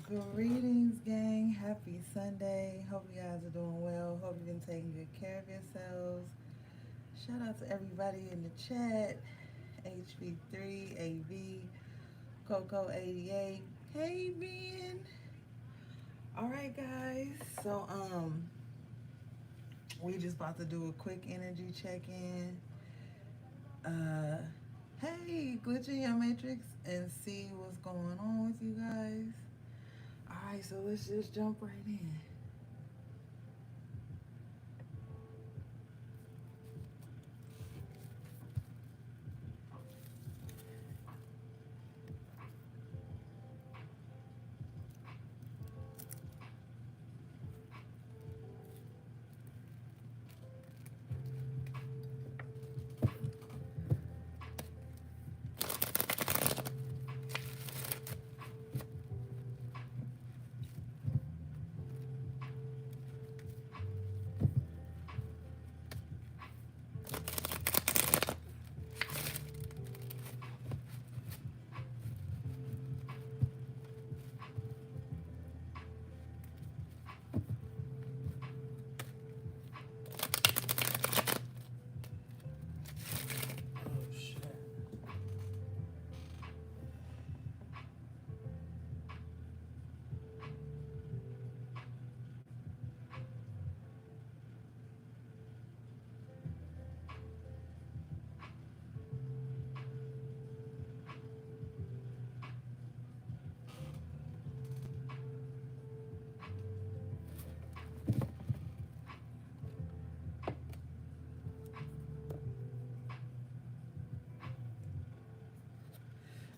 Greetings, gang. Happy Sunday. Hope you guys are doing well. Hope you've been taking good care of yourselves. Shout out to everybody in the chat. HB3, AV, Coco88. Hey, Ben. All right, guys. We just about to do a quick energy check-in. Uh, hey, glitch in your matrix and see what's going on with you guys. All right, so let's just jump right in. Oh, shit.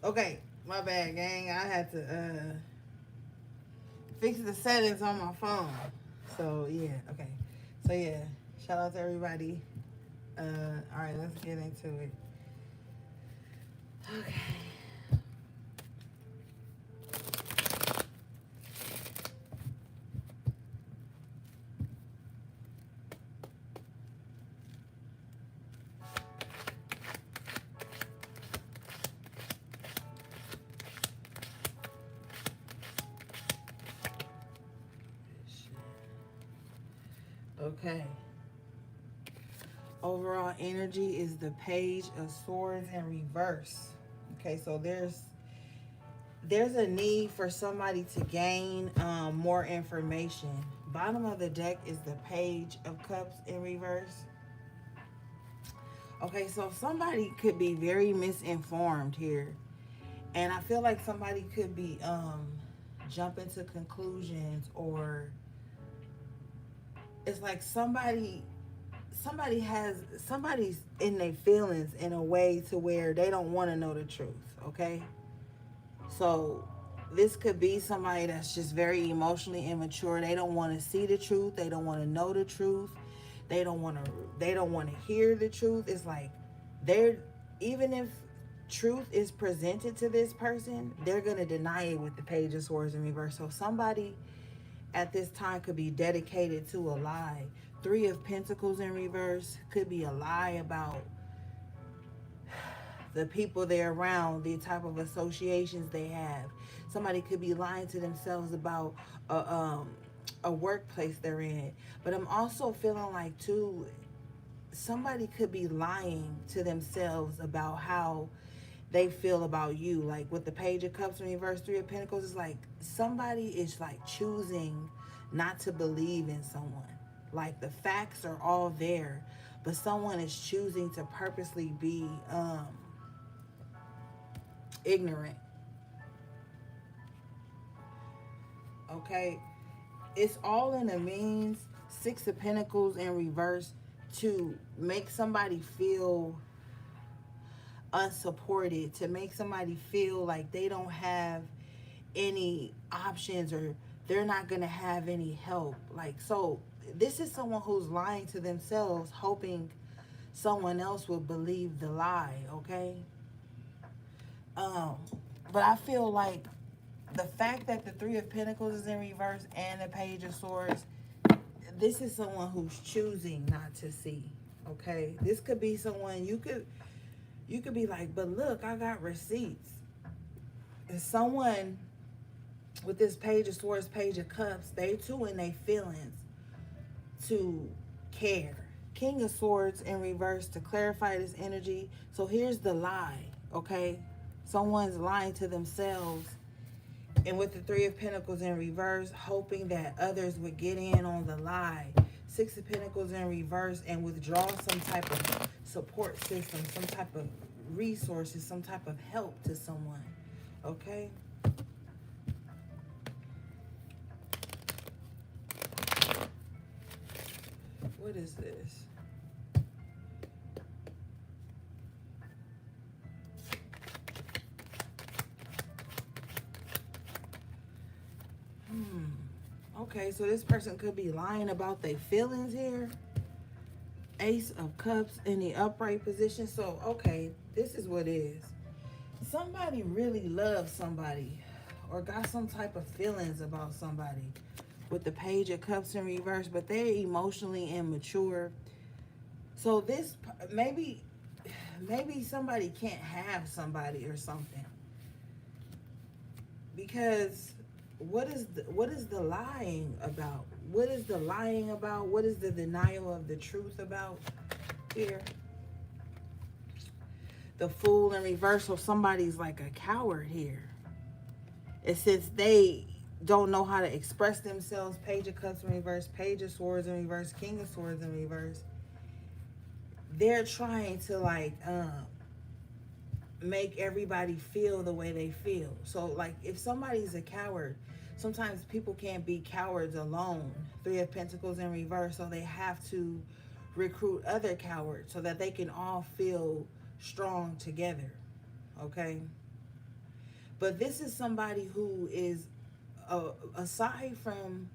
Okay, my bad, gang. I had to fix the settings on my phone. So yeah, okay. So yeah, shout out to everybody. All right, let's get into it. Okay. Okay. Overall energy is the Page of Swords in reverse. Okay, so there's a need for somebody to gain more information. Bottom of the deck is the Page of Cups in reverse. Okay, so somebody could be very misinformed here. And I feel like somebody could be jumping to conclusions, or it's like somebody's in their feelings in a way to where they don't want to know the truth, okay? So this could be somebody that's just very emotionally immature. They don't want to see the truth. They don't want to know the truth. They don't want to hear the truth. It's like they're even if truth is presented to this person, they're going to deny it with the Page of Swords in reverse. So somebody at this time could be dedicated to a lie. Three of Pentacles in reverse could be a lie about the people they're around, the type of associations they have. Somebody could be lying to themselves about a workplace they're in. But I'm also feeling like, too, somebody could be lying to themselves about how they feel about you. Like with the Page of Cups in reverse, Three of Pentacles, it's like somebody is like choosing not to believe in someone. Like the facts are all there, but someone is choosing to purposely be ignorant. Okay, it's all in the means. Six of Pentacles in reverse, to make somebody feel unsupported, to make somebody feel like they don't have any options, or they're not going to have any help. Like, so this is someone who's lying to themselves, hoping someone else will believe the lie, okay? Um, but I feel like the fact that the Three of Pentacles is in reverse and the Page of Swords, this is someone who's choosing not to see, okay? This could be someone you could be like, but look, I got receipts. And someone with this Page of Swords, Page of Cups, they too in their feelings to care. King of Swords in reverse to clarify this energy. So here's the lie, okay? Someone's lying to themselves. And with the Three of Pentacles in reverse, hoping that others would get in on the lie. Six of Pentacles in reverse and withdraw some type of support system, some type of resources, some type of help to someone, okay? What is this? Okay, so this person could be lying about their feelings here. Ace of Cups in the upright position. So, okay, this is what it is. Somebody really loves somebody or got some type of feelings about somebody with the Page of Cups in reverse, but they're emotionally immature. So this, maybe somebody can't have somebody or something. Because what is the lying about? What is the lying about? What is the denial of the truth about here? The Fool in reverse. So somebody's like a coward here. And since they don't know how to express themselves, Page of Cups in reverse, Page of Swords in reverse, King of Swords in reverse, they're trying to like make everybody feel the way they feel. So like if somebody's a coward, sometimes people can't be cowards alone. Three of Pentacles in reverse, so they have to recruit other cowards so that they can all feel strong together, okay? But this is somebody who is, aside from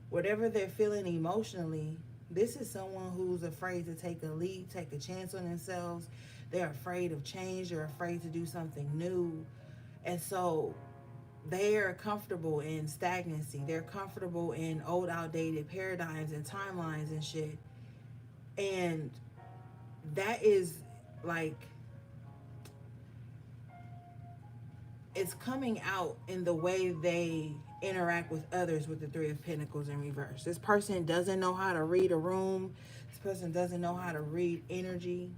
whatever they're feeling emotionally, this is someone who's afraid to take a leap, take a chance on themselves. They're afraid of change. They're afraid to do something new. And so they're comfortable in stagnancy. They're comfortable in old, outdated paradigms and timelines and shit. And that is like, it's coming out in the way they interact with others with the Three of Pentacles in reverse. This person doesn't know how to read a room. This person doesn't know how to read energy.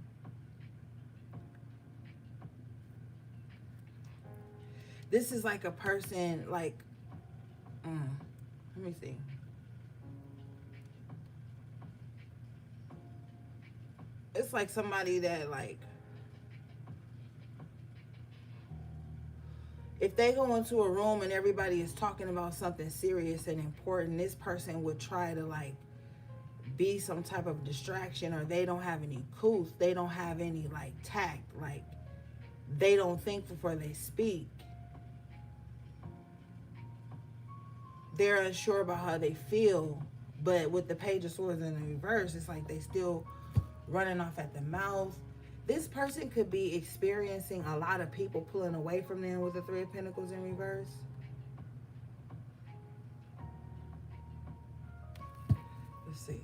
This is like a person like, let me see. It's like somebody that like, if they go into a room and everybody is talking about something serious and important, this person would try to like be some type of distraction, or they don't have any couth. They don't have any like tact. Like they don't think before they speak. They're unsure about how they feel. But with the Page of Swords in the reverse, it's like they still running off at the mouth. This person could be experiencing a lot of people pulling away from them with the Three of Pentacles in reverse. Let's see.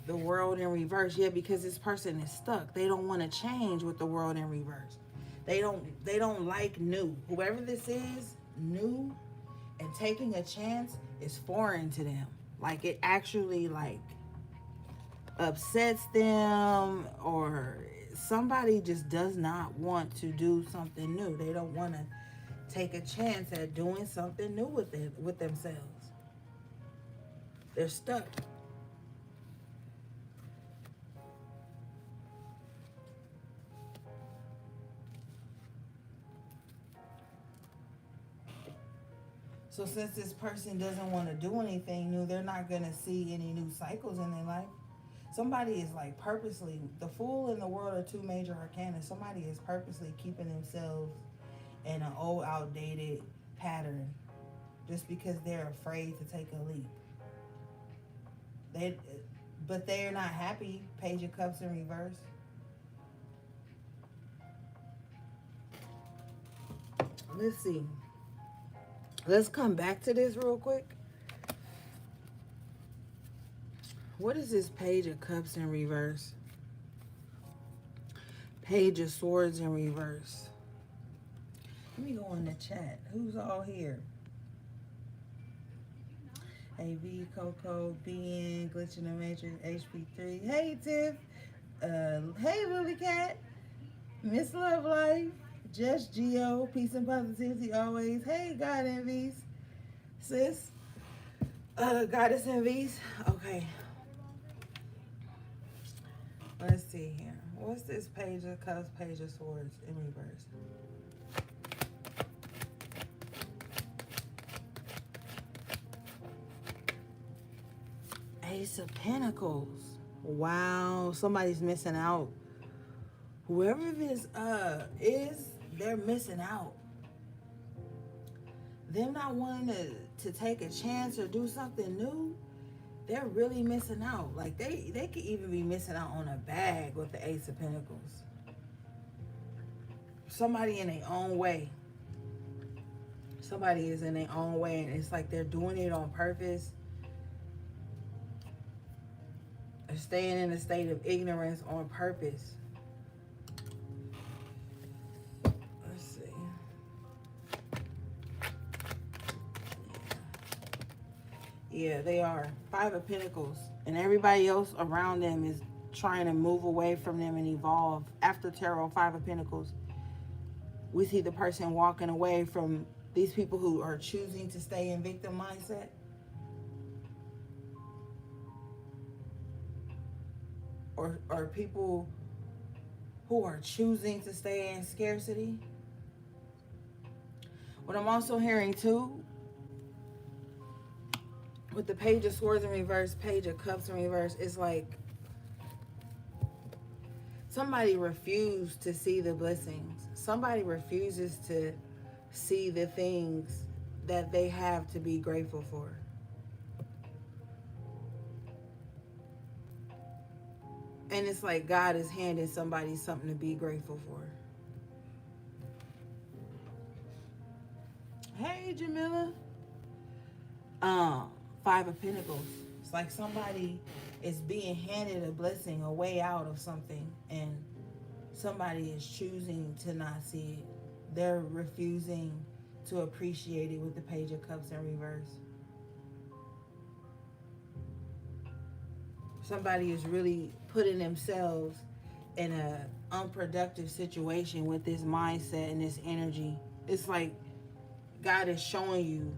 The World in reverse. Yeah, because this person is stuck. They don't want to change with the World in reverse. They don't like new. Whoever this is, new and taking a chance is foreign to them. Like it actually like upsets them, or somebody just does not want to do something new. They don't want to take a chance at doing something new with themselves. They're stuck. So since this person doesn't want to do anything new, they're not going to see any new cycles in their life. Somebody is like purposely, the Fool and the World are two major arcana. Somebody is purposely keeping themselves in an old, outdated pattern just because they're afraid to take a leap. But they're not happy. Page of Cups in reverse. Let's see. Let's come back to this real quick. What is this Page of Cups in reverse? Page of Swords in reverse. Let me go in the chat. Who's all here? AV, Coco, BN, Glitch in the Matrix, HP3. Hey, Tiff. Hey, Lily Cat. Miss Love Life. Just Geo. Peace and positivity always. Hey, God Envies. Sis. Goddess Envies. Okay. Let's see here. What's this Page of Cups, Page of Swords in reverse? Ace of Pentacles. Wow, somebody's missing out. Whoever this is, they're missing out. Them not wanting to take a chance or do something new, they're really missing out. Like they could even be missing out on a bag with the Ace of Pentacles. Somebody in their own way. Somebody is in their own way, and it's like they're doing it on purpose. They're staying in a state of ignorance on purpose. Let's see. Yeah, they are. Five of Pentacles. And everybody else around them is trying to move away from them and evolve. After Tarot, Five of Pentacles, we see the person walking away from these people who are choosing to stay in victim mindset. Or people who are choosing to stay in scarcity. What I'm also hearing too, with the Page of Swords in reverse, Page of Cups in reverse, is like somebody refused to see the blessings. Somebody refuses to see the things that they have to be grateful for. And it's like God is handing somebody something to be grateful for. Hey, Jamila. Five of Pentacles. It's like somebody is being handed a blessing, a way out of something, and somebody is choosing to not see it. They're refusing to appreciate it with the Page of Cups in reverse. Somebody is really putting themselves in an unproductive situation with this mindset and this energy. It's like God is showing you,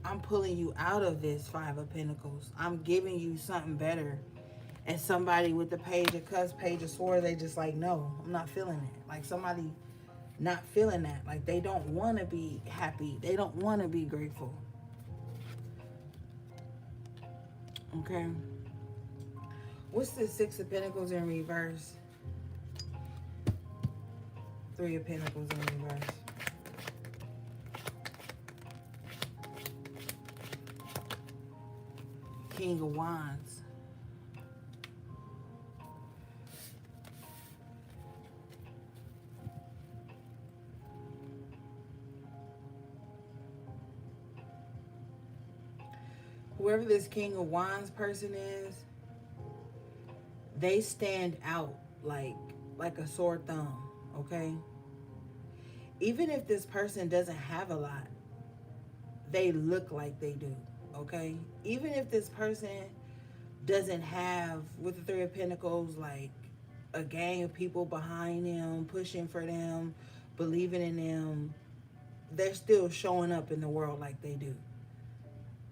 I'm pulling you out of this Five of Pentacles. I'm giving you something better. And somebody with the Page of Cups, Page of Swords, they just like, no, I'm not feeling it. Like somebody not feeling that. Like they don't want to be happy. They don't want to be grateful. Okay. What's the Six of Pentacles in reverse? Three of Pentacles in reverse. King of Wands. Whoever this King of Wands person is, they stand out like a sore thumb, okay? Even if this person doesn't have a lot, they look like they do, okay? Even if this person doesn't have, with the Three of Pentacles, like a gang of people behind them, pushing for them, believing in them, they're still showing up in the world like they do.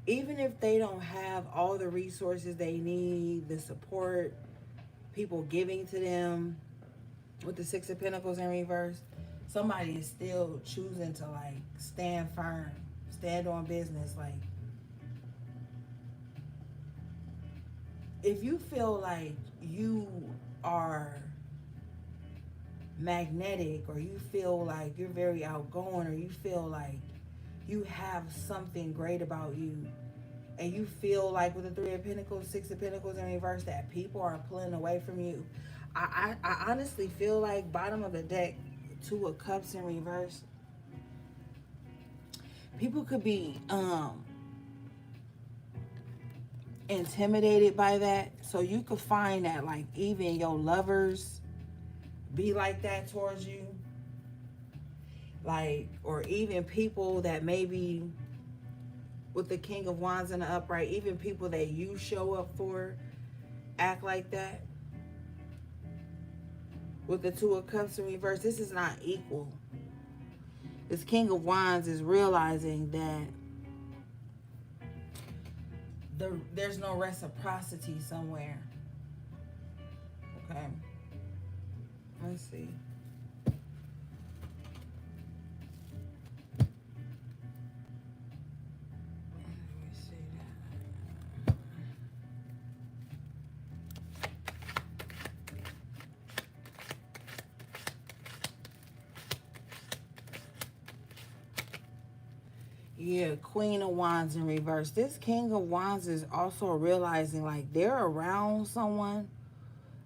Even if they don't have all the resources they need, the support, people giving to them, with the Six of Pentacles in reverse, somebody is still choosing to like stand firm, stand on business. Like, if you feel like you are magnetic, or you feel like you're very outgoing, or you feel like you have something great about you, and you feel like with the Three of Pentacles, Six of Pentacles in reverse, that people are pulling away from you, I honestly feel like bottom of the deck, Two of Cups in reverse, people could be intimidated by that. So you could find that like even your lovers be like that towards you. Like, or even people that maybe with the King of Wands in the upright, even people that you show up for act like that. With the Two of Cups in reverse, this is not equal. This King of Wands is realizing that there's no reciprocity somewhere. Okay. Let's see. Yeah, Queen of Wands in reverse. This King of Wands is also realizing like they're around someone.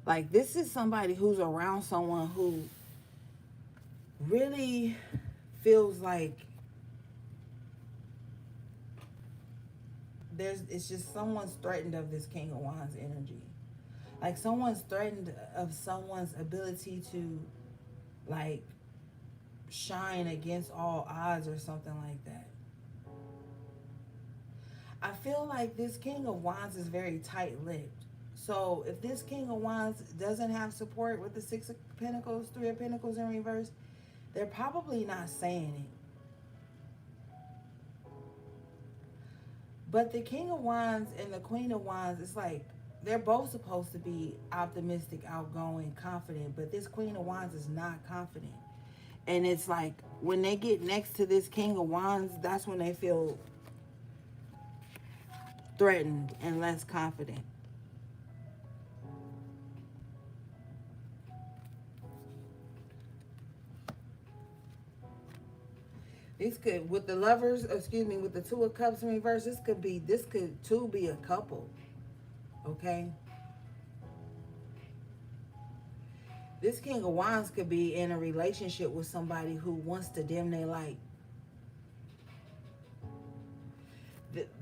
Like this is somebody who's around someone who really feels like it's just someone's threatened of this King of Wands energy. Like someone's threatened of someone's ability to like shine against all odds or something like that. I feel like this King of Wands is very tight-lipped. So if this King of Wands doesn't have support with the Six of Pentacles, Three of Pentacles in reverse, they're probably not saying it. But the King of Wands and the Queen of Wands, it's like they're both supposed to be optimistic, outgoing, confident, but this Queen of Wands is not confident. And it's like when they get next to this King of Wands, that's when they feel threatened and less confident. This could, with the lovers, with the Two of Cups in reverse, this could too be a couple. Okay? This King of Wands could be in a relationship with somebody who wants to dim their light.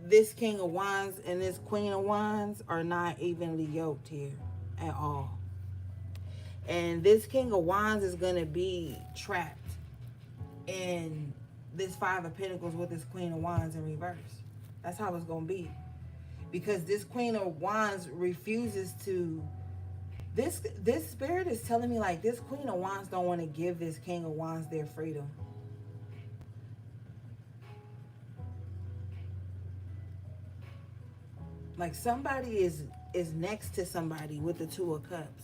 This King of Wands and this Queen of Wands are not evenly yoked here at all. And this King of Wands is going to be trapped in this Five of Pentacles with this Queen of Wands in reverse. That's how it's going to be. Because this Queen of Wands refuses to... This spirit is telling me like this Queen of Wands don't want to give this King of Wands their freedom. Like somebody is next to somebody with the Two of Cups,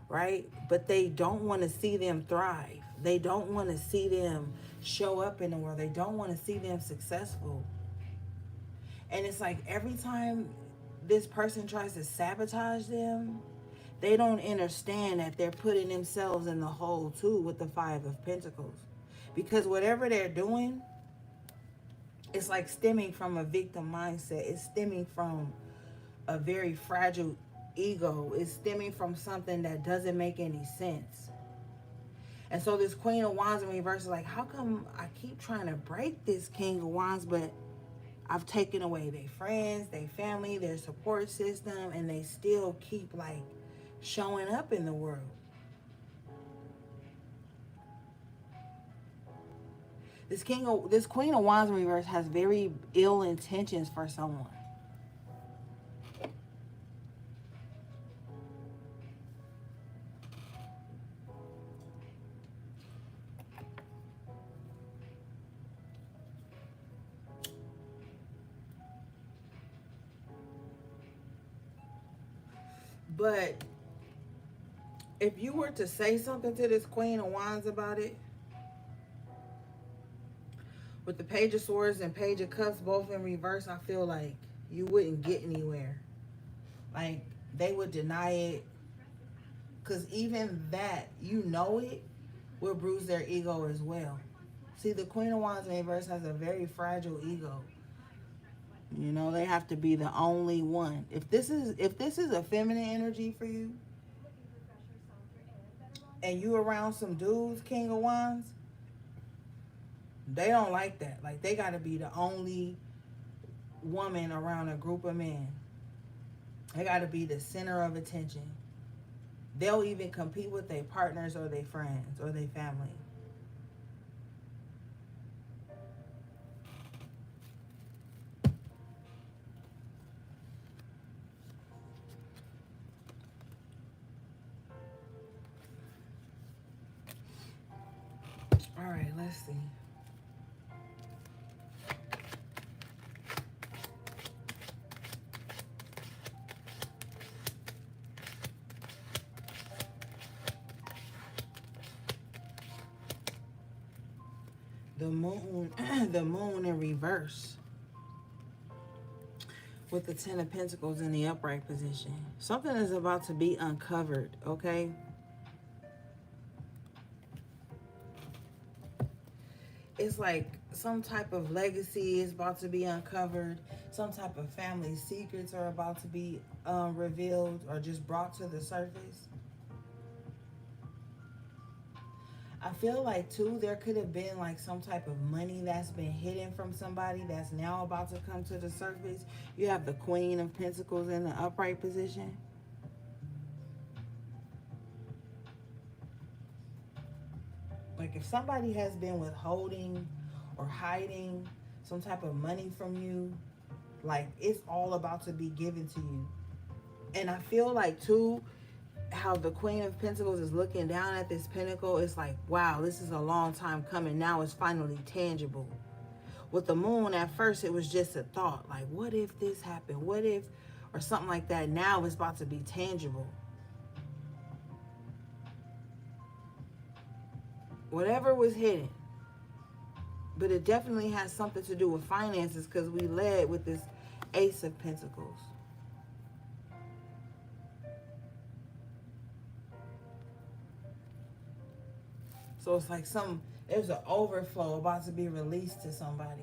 right? But they don't want to see them thrive. They don't want to see them show up in the world. They don't want to see them successful. And it's like every time this person tries to sabotage them, they don't understand that they're putting themselves in the hole too with the Five of Pentacles. Because whatever they're doing, it's like stemming from a victim mindset. It's stemming from a very fragile ego. It's stemming from something that doesn't make any sense. And so this Queen of Wands in reverse is like, how come I keep trying to break this King of Wands, but I've taken away their friends, their family, their support system, and they still keep like showing up in the world. This Queen of Wands in reverse has very ill intentions for someone. But if you were to say something to this Queen of Wands about it, with the Page of Swords and Page of Cups both in reverse, I feel like you wouldn't get anywhere. Like, they would deny it. Because even that, you know it, will bruise their ego as well. See, the Queen of Wands in reverse has a very fragile ego. You know, they have to be the only one. If this is a feminine energy for you, and you around some dudes, King of Wands, they don't like that. Like, they got to be the only woman around a group of men. They got to be the center of attention. They'll even compete with their partners or their friends or their family. All right, let's see. The moon, the moon in reverse with the Ten of Pentacles in the upright position. Something is about to be uncovered, okay? It's like some type of legacy is about to be uncovered. Some type of family secrets are about to be revealed or just brought to the surface. I feel like, too, there could have been like some type of money that's been hidden from somebody that's now about to come to the surface. You have the Queen of Pentacles in the upright position. Like if somebody has been withholding or hiding some type of money from you, like it's all about to be given to you. And I feel like, too, how the Queen of Pentacles is looking down at this pinnacle, it's like, wow, this is a long time coming. Now it's finally tangible. With the moon, at first it was just a thought, like, what if this happened? What if, or something like that. Now it's about to be tangible. Whatever was hidden. But it definitely has something to do with finances because we led with this Ace of Pentacles. So it's like there's an overflow about to be released to somebody.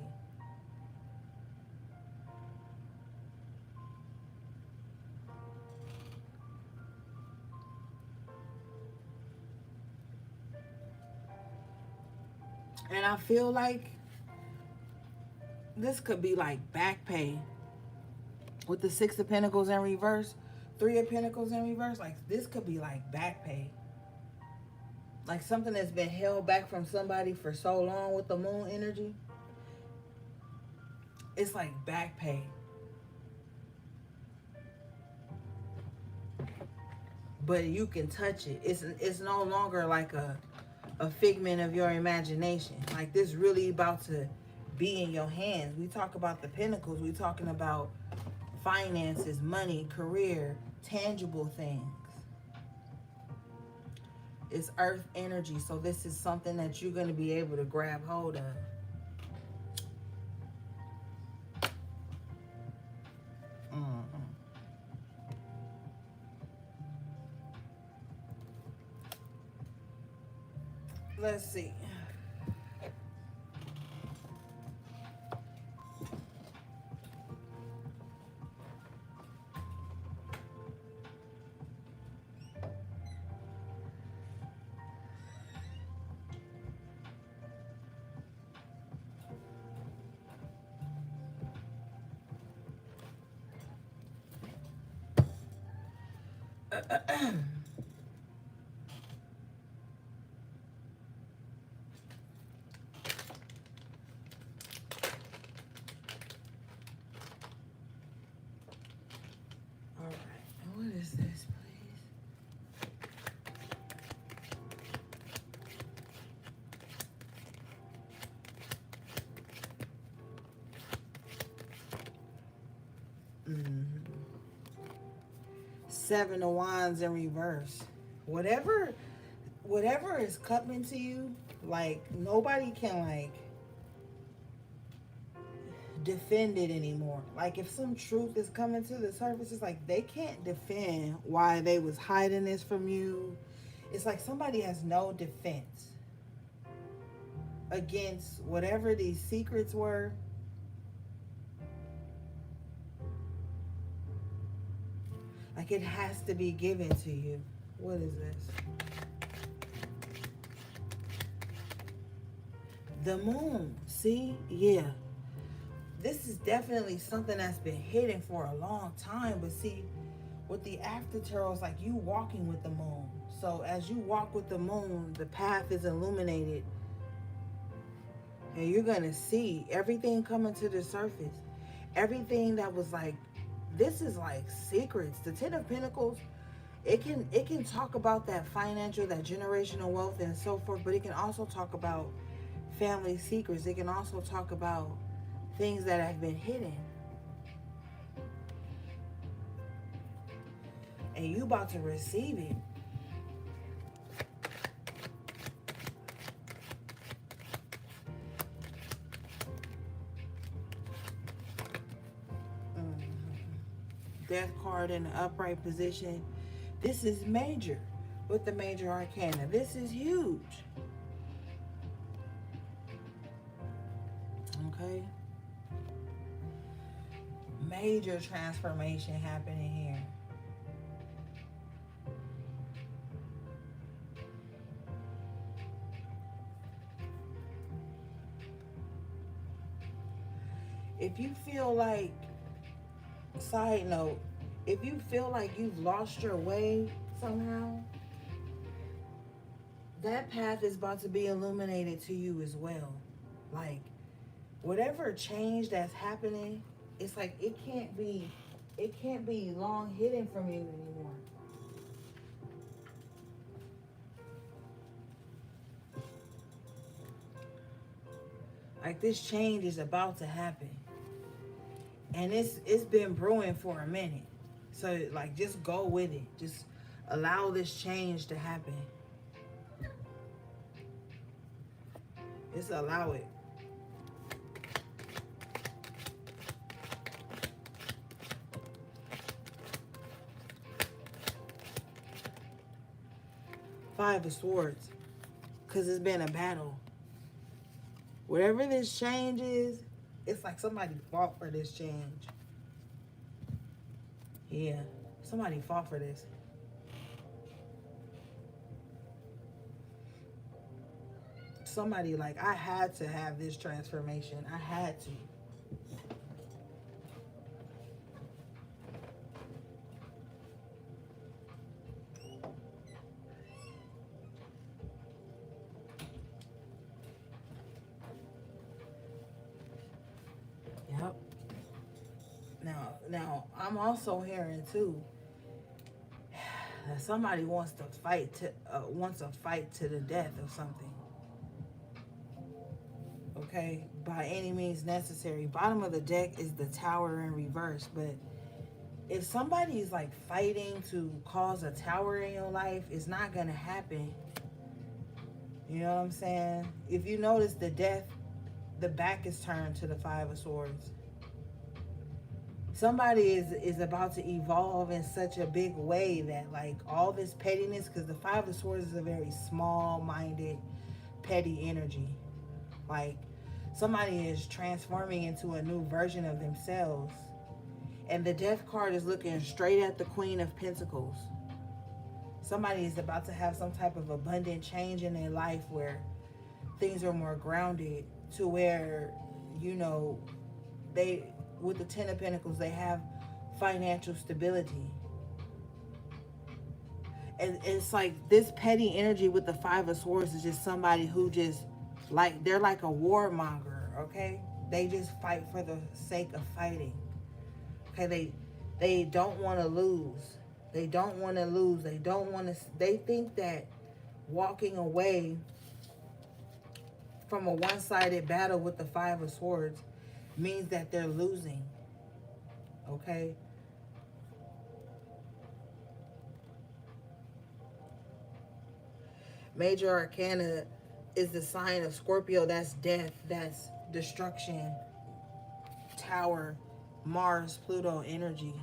And I feel like this could be like back pay. With the Six of Pentacles in reverse, Three of Pentacles in reverse, like this could be like back pay. Like something that's been held back from somebody for so long with the moon energy. It's like back pay. But you can touch it. It's no longer like a figment of your imagination. Like this really about to be in your hands. We talk about the pentacles. We talking about finances, money, career, tangible things. It's earth energy. So this is something that you're going to be able to grab hold of. Let's see. All right. What is this, please? Seven of Wands in reverse. Whatever is coming to you, like nobody can like defend it anymore. Like if some truth is coming to the surface, it's like they can't defend why they was hiding this from you. It's like somebody has no defense against whatever these secrets were. Like it has to be given to you. What is this? The moon. See? Yeah. This is definitely something that's been hidden for a long time. But see, With the after tarot, it's like you walking with the moon. So as you walk with the moon, the path is illuminated, and you're gonna see everything coming to the surface. Everything that was like, this is like secrets. The Ten of Pentacles, it can talk about that financial, that generational wealth and so forth, but it can also talk about family secrets. It can also talk about things that have been hidden. And you about to receive it. Death card in the upright position. This is major with the major arcana. This is huge. Okay. Major transformation happening here. If you feel like, side note, if you feel like you've lost your way somehow, that path is about to be illuminated to you as well. Like, whatever change that's happening, it's like it can't be long hidden from you anymore. Like, this change is about to happen. And it's been brewing for a minute. So like, just go with it. Just allow this change to happen. Just allow it. Five of Swords. Because it's been a battle. Whatever this change is, it's like somebody fought for this change. Yeah, somebody fought for this. Somebody like, I had to have this transformation. I had to. Yep. Now I'm also hearing too that somebody wants to fight to the death of something. Okay, by any means necessary. Bottom of the deck is the Tower in reverse, but if somebody's like fighting to cause a tower in your life, it's not gonna happen. You know what I'm saying? If you notice the death, the back is turned to the Five of Swords. Somebody is about to evolve in such a big way that like all this pettiness, because the Five of Swords is a very small-minded, petty energy. Like, somebody is transforming into a new version of themselves. And the Death card is looking straight at the Queen of Pentacles. Somebody is about to have some type of abundant change in their life where things are more grounded, to where, you know, they, with the Ten of Pentacles, they have financial stability. And it's like this petty energy with the Five of Swords is just somebody who just, like, they're like a warmonger, okay? They just fight for the sake of fighting. Okay, they don't want to lose. They don't want to lose. They don't want to, they think that walking away from a one-sided battle with the Five of Swords means that they're losing. Okay? Major Arcana is the sign of Scorpio. That's death. That's destruction. Tower. Mars, Pluto energy.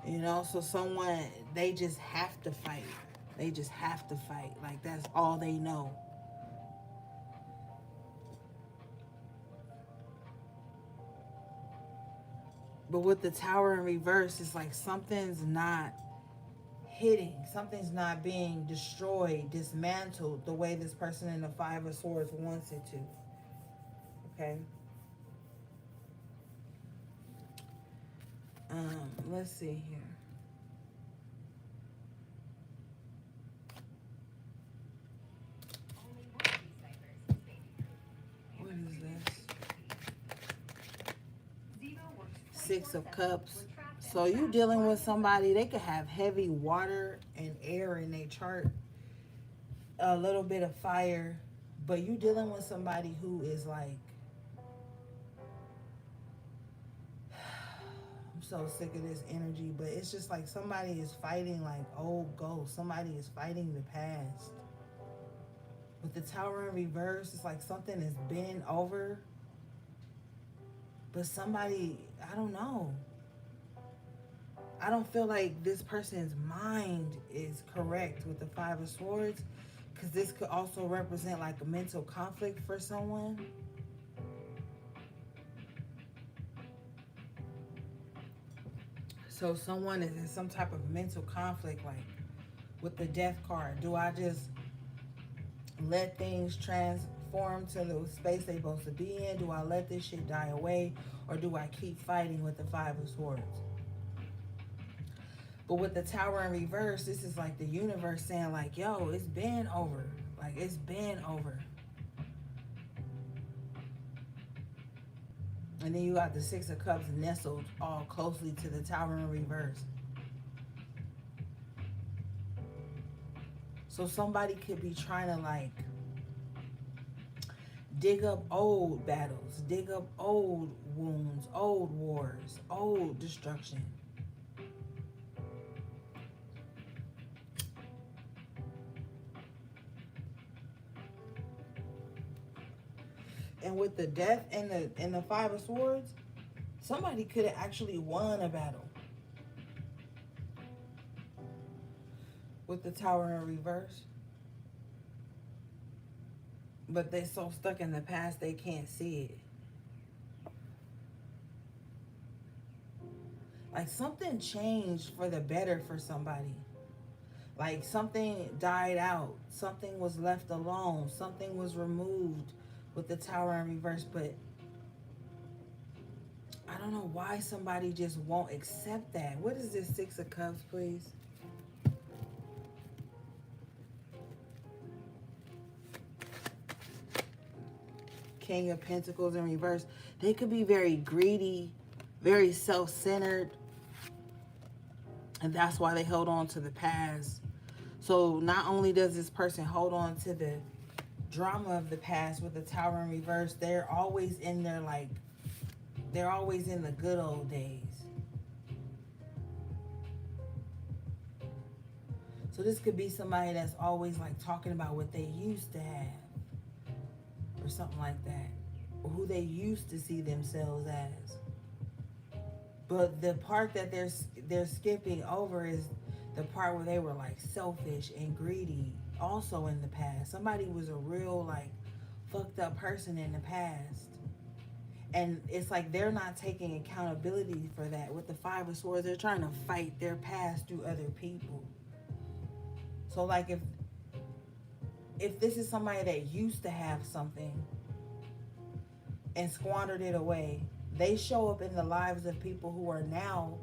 You know, so someone, they just have to fight. They just have to fight. Like, that's all they know. But with the Tower in reverse, it's like something's not hitting. Something's not being destroyed, dismantled the way this person in the Five of Swords wants it to. Okay? Let's see here. Six of Cups. So you dealing with somebody, they could have heavy water and air in their chart, a little bit of fire, but you dealing with somebody who is like, I'm so sick of this energy, but it's just like somebody is fighting like old ghosts. Somebody is fighting the past. With the Tower in reverse, it's like something has been over, but somebody, I don't know. I don't feel like this person's mind is correct with the Five of Swords, because this could also represent like a mental conflict for someone. So someone is in some type of mental conflict, like with the Death card. Do I just let things transform to the space they're supposed to be in? Do I let this shit die away? Or do I keep fighting with the Five of Swords? But with the Tower in reverse, this is like the universe saying like, yo, it's been over. Like, it's been over. And then you got the Six of Cups nestled all closely to the Tower in reverse. So somebody could be trying to like dig up old battles, dig up old wounds, old wars, old destruction. And with the Death and the Five of Swords, somebody could have actually won a battle. With the Tower in reverse. But they're so stuck in the past they can't see it. Like something changed for the better for somebody. Like something died out. Something was left alone. Something was removed with the Tower in reverse. But I don't know why somebody just won't accept that. What is this Six of Cups, please? King of Pentacles in reverse. They could be very greedy, very self-centered, and that's why they hold on to the past. So not only does this person hold on to the drama of the past with the Tower in reverse, they're always in their like, they're always in the good old days. So this could be somebody that's always like talking about what they used to have or something like that, or who they used to see themselves as. But the part that they're skipping over is the part where they were like selfish and greedy also in the past. Somebody was a real like fucked up person in the past. And it's like they're not taking accountability for that. With the Five of Swords, they're trying to fight their past through other people. So like if this is somebody that used to have something and squandered it away, they show up in the lives of people who are now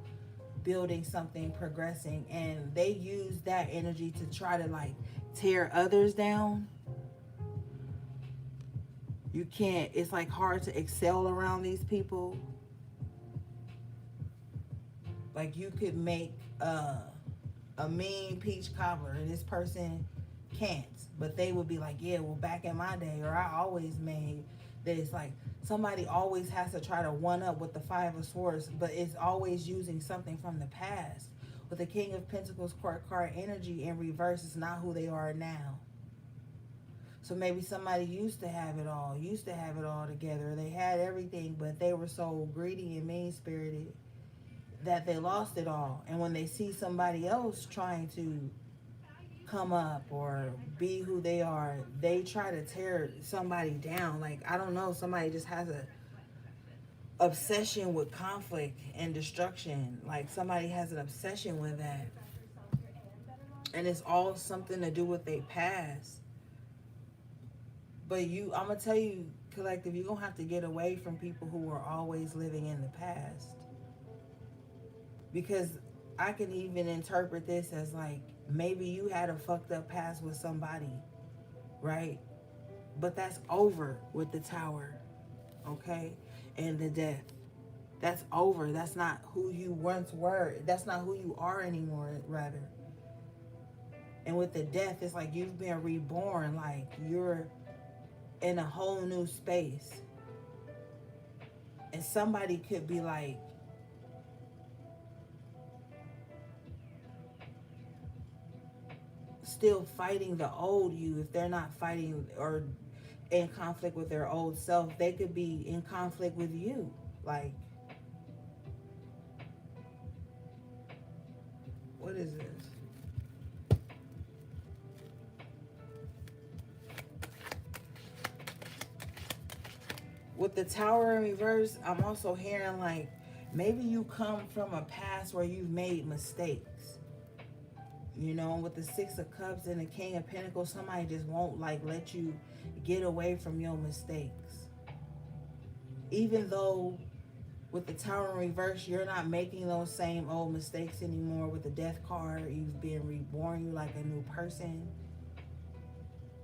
building something, progressing, and they use that energy to try to like tear others down. You can't, it's like hard to excel around these people. Like you could make a mean peach cobbler and this person can't, but they would be like, yeah, well, back in my day, or I always made this. Like somebody always has to try to one up with the Five of Swords, but it's always using something from the past. With the King of Pentacles court card energy in reverse, it's not who they are now. So maybe somebody used to have it all, together. They had everything, but they were so greedy and mean-spirited that they lost it all. And when they see somebody else trying to come up or be who they are, they try to tear somebody down. Like, I don't know, somebody just has a obsession with conflict and destruction. Like somebody has an obsession with that. And it's all something to do with their past. But I'm going to tell you, collective, you're going to have to get away from people who are always living in the past. Because I can even interpret this as like, maybe you had a fucked up past with somebody, right? But that's over with the Tower, okay? And the Death. That's over. That's not who you once were. That's not who you are anymore, rather. And with the death, it's like you've been reborn. Like you're in a whole new space. And somebody could be like, still fighting the old you. If they're not fighting or in conflict with their old self, they could be in conflict with you. Like, what is this? With the tower in reverse, I'm also hearing like maybe you come from a past where you've made mistakes. You know, with the Six of Cups and the King of Pentacles, somebody just won't like let you get away from your mistakes. Even though with the Tower in reverse, you're not making those same old mistakes anymore. With the Death card, you've been reborn, you like a new person.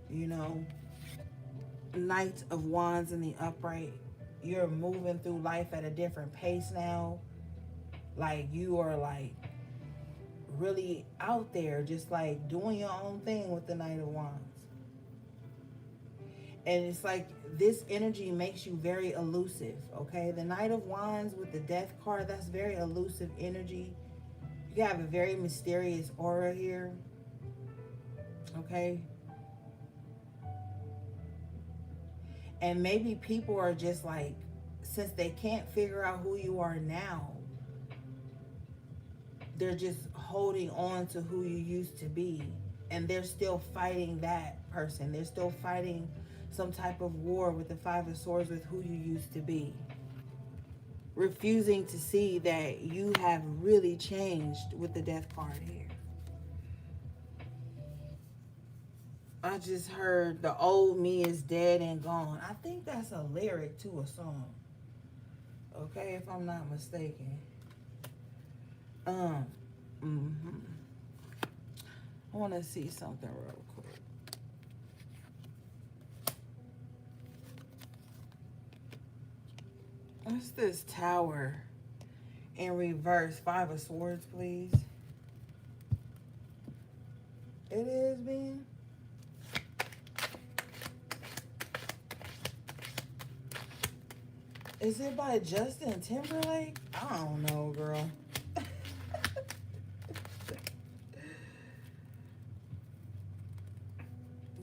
You know, Knight of Wands in the upright, you're moving through life at a different pace now. Like you are like really out there, just like doing your own thing with the Knight of Wands. And it's like this energy makes you very elusive, okay? The Knight of Wands with the Death card, that's very elusive energy. You have a very mysterious aura here, okay? And maybe people are just like, since they can't figure out who you are now, they're just holding on to who you used to be. And they're still fighting that person. They're still fighting some type of war with the Five of Swords with who you used to be. Refusing to see that you have really changed with the Death card here. I just heard the old me is dead and gone. I think that's a lyric to a song. Okay, if I'm not mistaken. I want to see something real quick. What's this Tower in reverse? Five of Swords, please. It is, man. Is it by Justin Timberlake? I don't know, girl.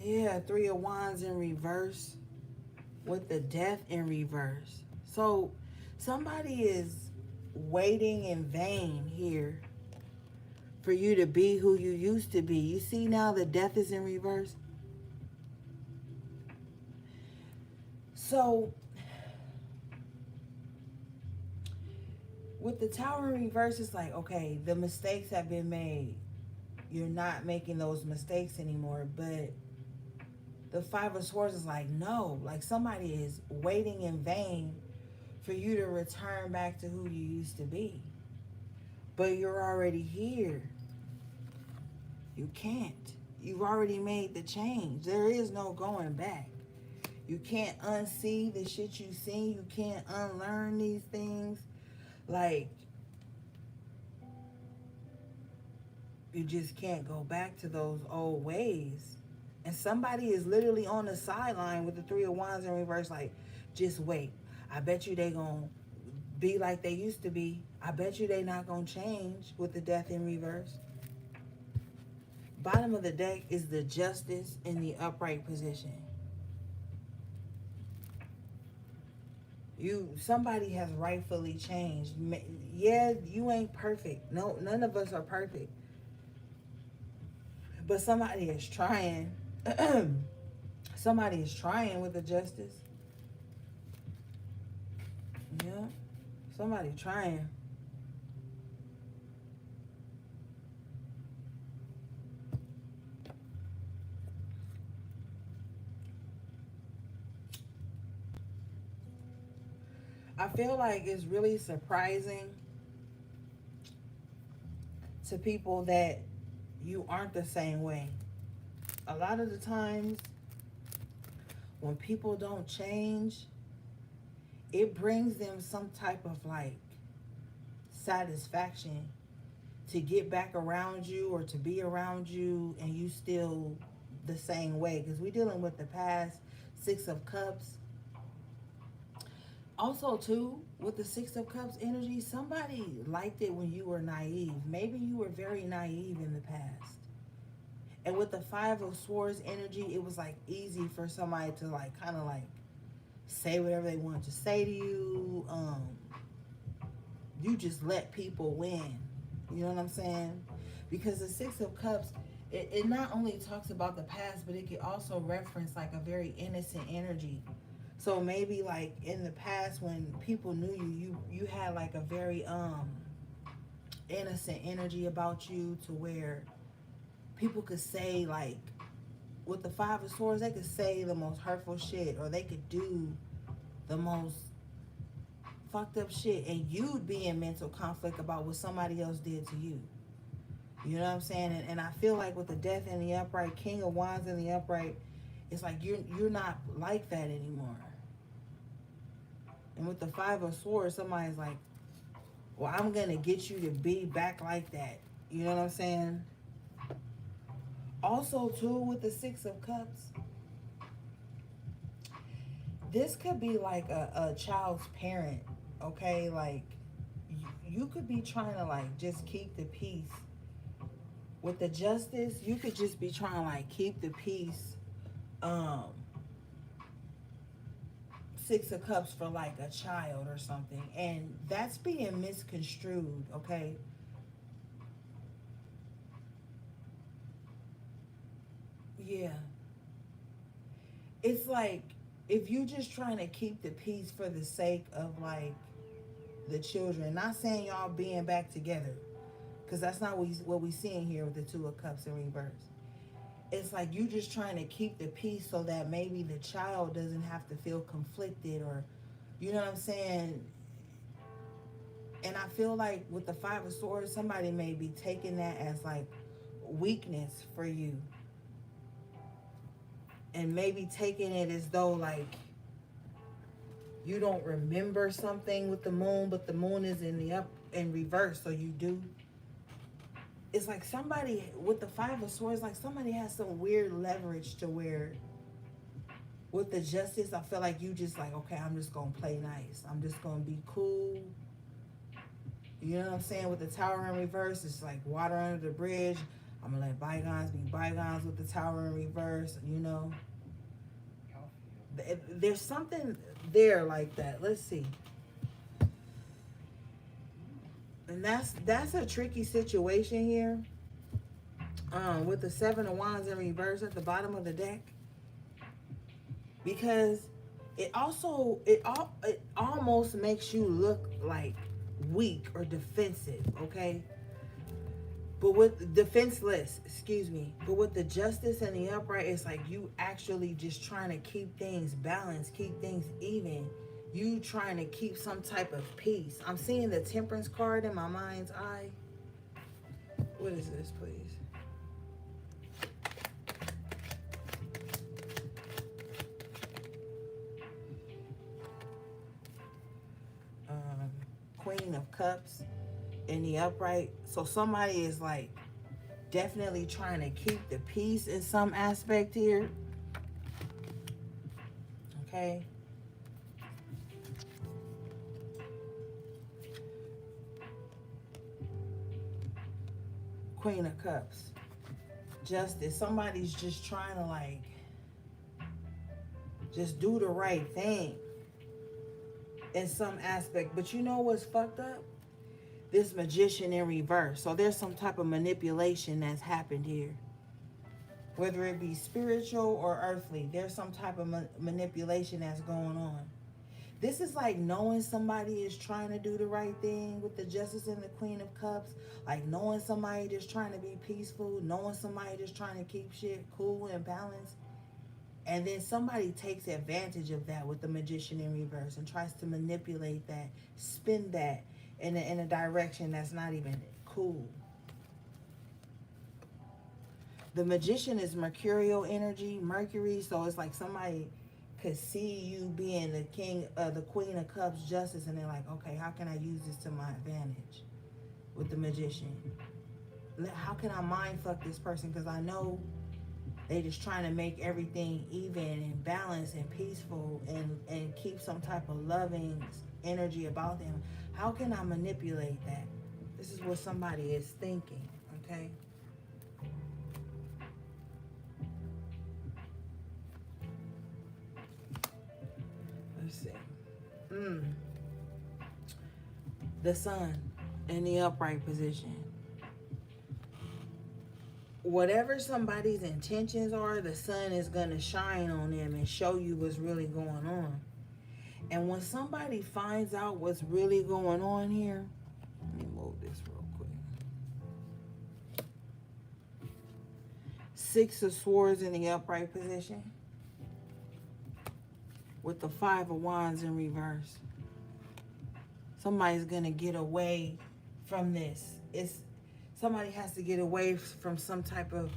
Yeah, Three of Wands in reverse with the Death in reverse. So somebody is waiting in vain here for you to be who you used to be. You see now the Death is in reverse. So with the Tower in reverse, it's like, okay, the mistakes have been made. You're not making those mistakes anymore. But the Five of Swords is like, no, like somebody is waiting in vain for you to return back to who you used to be. But you're already here. You can't. You've already made the change. There is no going back. You can't unsee the shit you've seen. You can't unlearn these things. Like, you just can't go back to those old ways. And somebody is literally on the sideline with the Three of Wands in reverse, like, just wait. I bet you they gonna be like they used to be. I bet you they not gonna change with the Death in reverse. Bottom of the deck is the Justice in the upright position. Somebody has rightfully changed. Yeah, you ain't perfect. No, none of us are perfect. But somebody is trying. Somebody is trying with the Justice. Yeah. Somebody trying. I feel like it's really surprising to people that you aren't the same way. A lot of the times when people don't change, it brings them some type of like satisfaction to get back around you or to be around you and you still the same way, because we're dealing with the past. Six of Cups. Also too, with the Six of Cups energy, somebody liked it when you were naive. Maybe you were very naive in the past. And with the Five of Swords energy, it was like easy for somebody to like kind of like say whatever they wanted to say to you. You just let people win. You know what I'm saying? Because the Six of Cups, it not only talks about the past, but it can also reference like a very innocent energy. So maybe like in the past when people knew you had like a very innocent energy about you, to where people could say like, with the Five of Swords, they could say the most hurtful shit, or they could do the most fucked up shit, and you'd be in mental conflict about what somebody else did to you. You know what I'm saying? And I feel like with the Death in the upright, King of Wands in the upright, it's like you're not like that anymore. And with the Five of Swords, somebody's like, well, I'm gonna get you to be back like that. You know what I'm saying? Also too, with the Six of Cups, this could be like a child's parent. Okay, like you could be trying to like just keep the peace. With the Justice, you could just be trying to like keep the peace. um Six of Cups for like a child or something, and that's being misconstrued. Okay, yeah, it's like if you just trying to keep the peace for the sake of like the children, not saying y'all being back together, because that's not what we seeing here with the Two of Cups in reverse. It's like you just trying to keep the peace so that maybe the child doesn't have to feel conflicted, or you know what I'm saying. And I feel like with the Five of Swords, somebody may be taking that as like weakness for you, and maybe taking it as though like you don't remember something with the moon, but the moon is in the up in reverse, so you do. It's like somebody with the Five of Swords, like somebody has some weird leverage, to where with the Justice, I feel like you just like, okay, I'm just gonna play nice, I'm just gonna be cool. You know what I'm saying? With the Tower in reverse, it's like water under the bridge. I'm gonna let bygones be bygones with the Tower in reverse. You know, there's something there like that. Let's see. And that's a tricky situation here. With the Seven of Wands in reverse at the bottom of the deck, because it almost makes you look like weak or defensive. Okay, but with defenseless, excuse me. But with the Justice and the upright, it's like you actually just trying to keep things balanced, keep things even. You trying to keep some type of peace. I'm seeing the Temperance card in my mind's eye. What is this, please? Queen of Cups in the upright. So somebody is like definitely trying to keep the peace in some aspect here. Okay. Queen of Cups. Justice. Somebody's just trying to like just do the right thing in some aspect. But you know what's fucked up? This Magician in reverse. So there's some type of manipulation that's happened here. Whether it be spiritual or earthly, there's some type of manipulation that's going on. This is like knowing somebody is trying to do the right thing with the Justice and the Queen of Cups. Like knowing somebody just trying to be peaceful, knowing somebody just trying to keep shit cool and balanced. And then somebody takes advantage of that with the Magician in reverse and tries to manipulate that, spin that in a direction that's not even cool. The Magician is mercurial energy, Mercury, so it's like somebody could see you being the Queen of Cups justice, and they're like, okay, how can I use this to my advantage with the Magician? How can I mind fuck this person? Because I know they just trying to make everything even and balanced and peaceful and keep some type of loving energy about them. How can I manipulate that? This is what somebody is thinking, okay? Let's see. The Sun in the upright position. Whatever somebody's intentions are, the sun is going to shine on them and show you what's really going on. And when somebody finds out what's really going on here, let me move this real quick. Six of Swords in the upright position with the Five of Wands in reverse. Somebody's going to get away from this. Somebody has to get away from some type of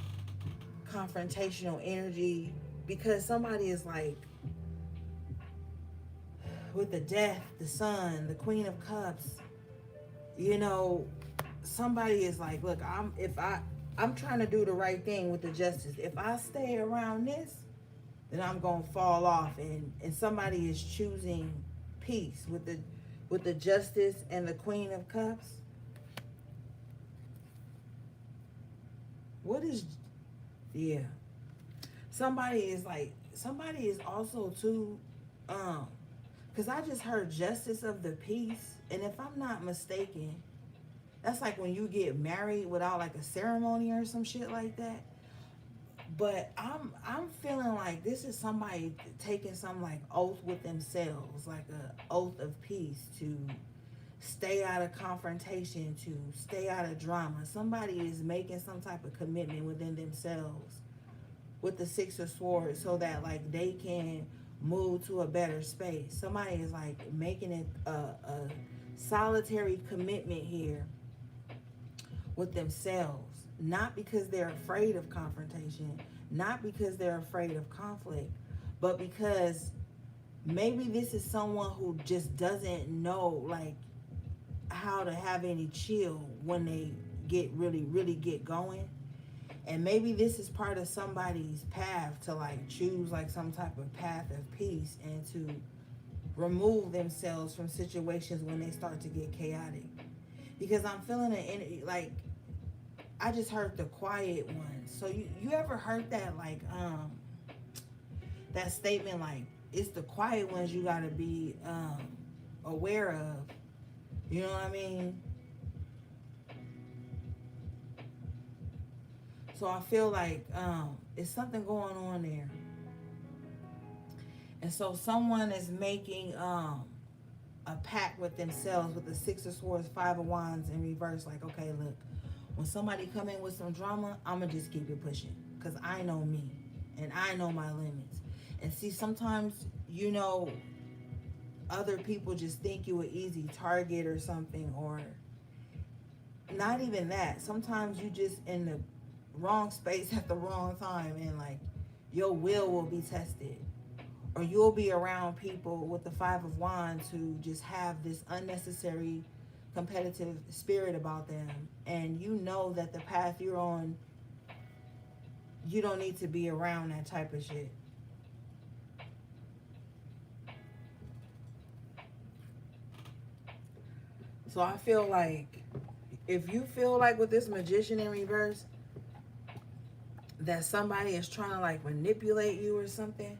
confrontational energy, because somebody is like, with the Death, the Sun, the Queen of Cups, you know, somebody is like, look, I'm trying to do the right thing with the Justice. If I stay around this, then I'm gonna fall off, and somebody is choosing peace with the Justice and the Queen of Cups. What is, yeah. Somebody is also too, because I just heard Justice of the Peace, and if I'm not mistaken, that's like when you get married without like a ceremony or some shit like that. But I'm feeling like this is somebody taking some like oath with themselves, like a oath of peace, to stay out of confrontation, to stay out of drama. Somebody is making some type of commitment within themselves with the Six of Swords, so that like they can move to a better space. Somebody is like making it a solitary commitment here with themselves, not because they're afraid of confrontation, not because they're afraid of conflict, but because maybe this is someone who just doesn't know like how to have any chill when they get really get going. And maybe this is part of somebody's path to like choose like some type of path of peace and to remove themselves from situations when they start to get chaotic. Because I'm feeling like, I just heard the quiet ones. So you ever heard that like that statement, like it's the quiet ones you gotta be aware of. You know what I mean? So I feel like it's something going on there. And so someone is making a pact with themselves with the Six of Swords, Five of Wands in reverse. Like, okay, look, when somebody come in with some drama, I'm going to just keep it pushing, because I know me and I know my limits. And see, sometimes, you know, other people just think you an easy target or something, or not even that. Sometimes you just in the wrong space at the wrong time, and like your will be tested, or you'll be around people with the Five of Wands who just have this unnecessary competitive spirit about them, and you know that the path you're on, you don't need to be around that type of shit. So I feel like if you feel like with this Magician in reverse that somebody is trying to like manipulate you or something,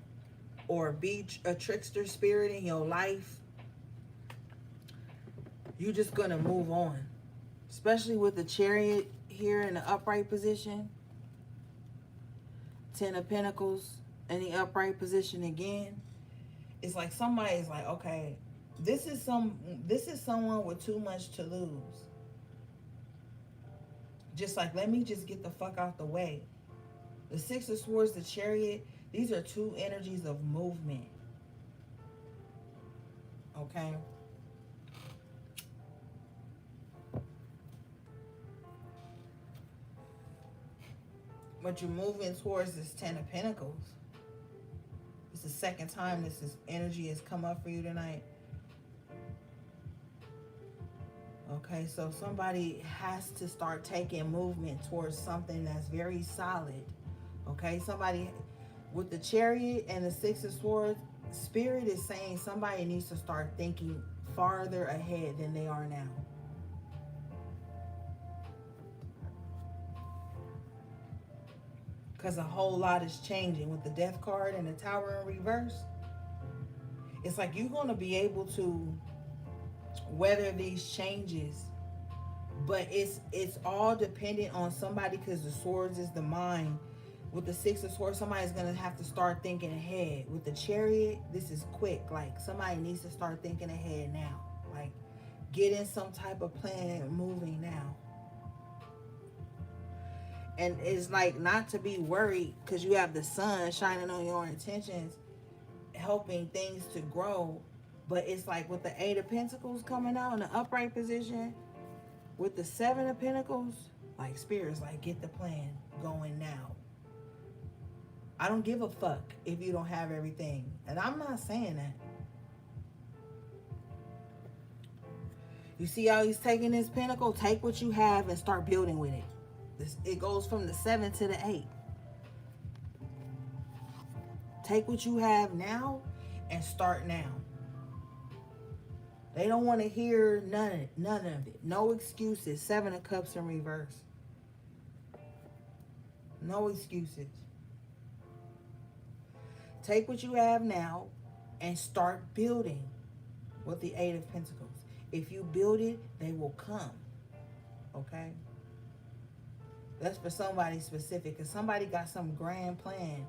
or be a trickster spirit in your life, you just gonna move on. Especially with the Chariot here in the upright position. Ten of Pentacles in the upright position again. It's like somebody is like, okay, this is someone with too much to lose. Just like, let me just get the fuck out the way. The Six of Swords, the Chariot, these are two energies of movement. Okay? But you're moving towards this Ten of Pentacles. the second time this energy has come up for you tonight. Okay, so somebody has to start taking movement towards something that's very solid. Okay, somebody with the Chariot and the Six of Swords, Spirit is saying somebody needs to start thinking farther ahead than they are now. Because a whole lot is changing with the Death card and the Tower in reverse. It's like you're going to be able to weather these changes, but it's all dependent on somebody, because the swords is the mind. With the Six of Swords, somebody's going to have to start thinking ahead. With the Chariot, this is quick. Like, somebody needs to start thinking ahead now. Like, getting some type of plan moving now. And it's like not to be worried, because you have the sun shining on your intentions, helping things to grow. But it's like with the Eight of Pentacles coming out in the upright position, with the Seven of Pentacles, like Spirit's like, get the plan going now. I don't give a fuck if you don't have everything. And I'm not saying that. You see how he's taking this pentacle? Take what you have and start building with it. It goes from the 7 to the 8. Take what you have now and start now. They don't want to hear none of it. No excuses. 7 of Cups in reverse. No excuses. Take what you have now and start building with the Eight of Pentacles. If you build it, they will come. Okay? That's for somebody specific, because somebody got some grand plan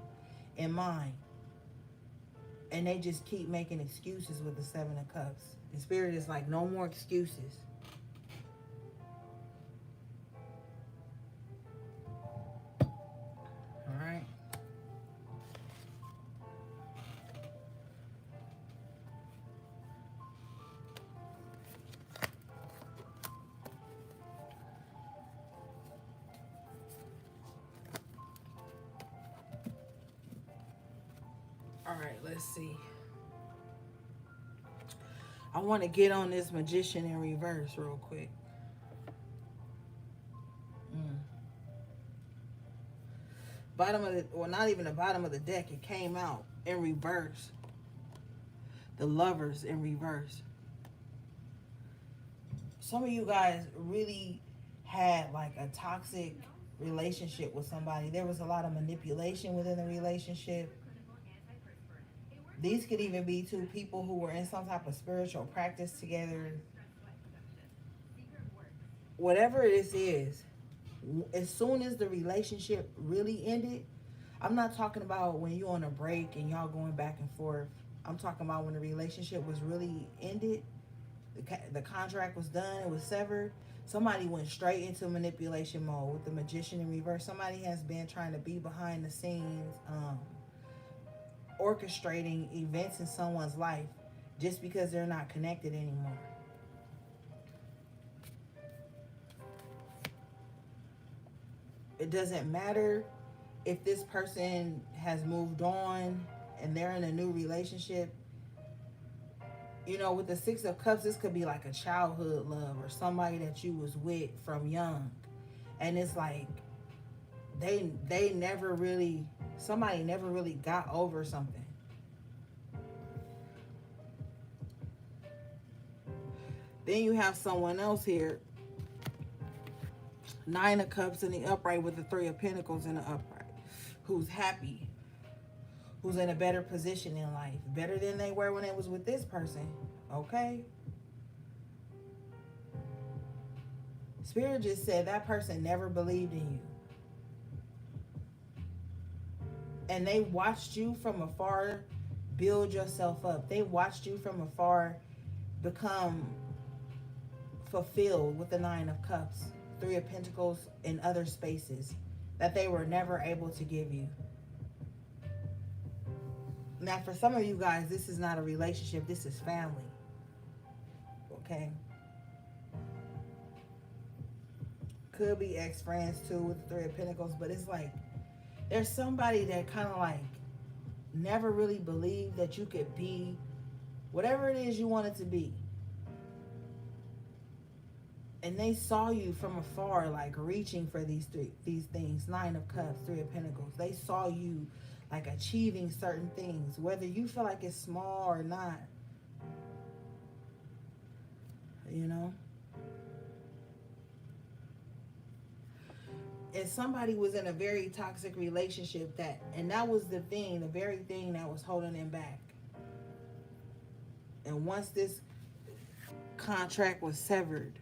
in mind, and they just keep making excuses with the Seven of Cups. The Spirit is like, no more excuses. All right. All right, let's see. I want to get on this Magician in reverse real quick. Bottom of the, well, not even the bottom of the deck. It came out in reverse. The Lovers in reverse. Some of you guys really had like a toxic relationship with somebody. There was a lot of manipulation within the relationship. These could even be two people who were in some type of spiritual practice together. Whatever this is, as soon as the relationship really ended, I'm not talking about when you're on a break and y'all going back and forth. I'm talking about when the relationship was really ended, the contract was done, it was severed. Somebody went straight into manipulation mode with the Magician in reverse. Somebody has been trying to be behind the scenes, orchestrating events in someone's life just because they're not connected anymore. It doesn't matter if this person has moved on and they're in a new relationship. You know, with the Six of Cups, this could be like a childhood love or somebody that you was with from young. And it's like they never really, somebody never really got over something. Then you have someone else here. Nine of Cups in the upright with the Three of Pentacles in the upright. Who's happy. Who's in a better position in life. Better than they were when they was with this person. Okay? Spirit just said that person never believed in you. And they watched you from afar build yourself up. They watched you from afar become fulfilled with the Nine of Cups. Three of Pentacles in other spaces that they were never able to give you. Now, for some of you guys, this is not a relationship. This is family. Okay? Could be ex-friends too with the Three of Pentacles, but it's like there's somebody that kind of like never really believed that you could be whatever it is you wanted to be. And they saw you from afar, like reaching for these things. Nine of Cups, Three of Pentacles. They saw you like achieving certain things, whether you feel like it's small or not. You know? And somebody was in a very toxic relationship and that was the thing, the very thing that was holding them back. And once this contract was severed,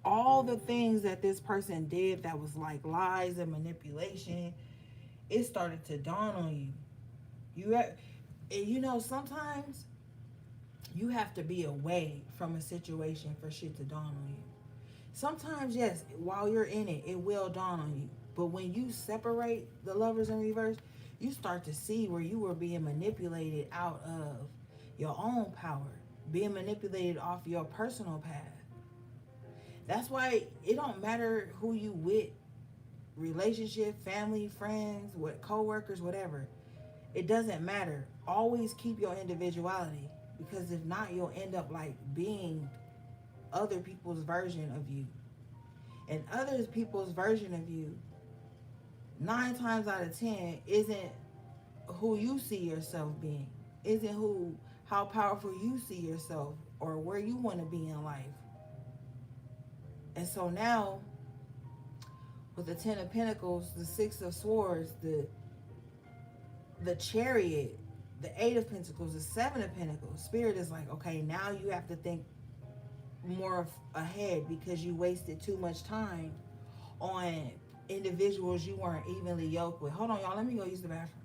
all the things that this person did that was like lies and manipulation, it started to dawn on you. And you know, sometimes you have to be away from a situation for shit to dawn on you. Sometimes, yes, while you're in it, it will dawn on you. But when you separate the lovers in reverse, you start to see where you were being manipulated out of your own power, being manipulated off your personal path. That's why it don't matter who you with, relationship, family, friends, what co-workers, whatever. It doesn't matter. Always keep your individuality, because if not, you'll end up like being other people's version of you. And other people's version of you, 9 times out of 10, isn't who you see yourself being. Isn't how powerful you see yourself or where you want to be in life. And so now, with the 10 of Pentacles, the 6 of Swords, the Chariot, the 8 of Pentacles, the 7 of Pentacles, Spirit is like, okay, now you have to think more ahead, because you wasted too much time on individuals you weren't evenly yoked with. Hold on, y'all. Let me go use the bathroom.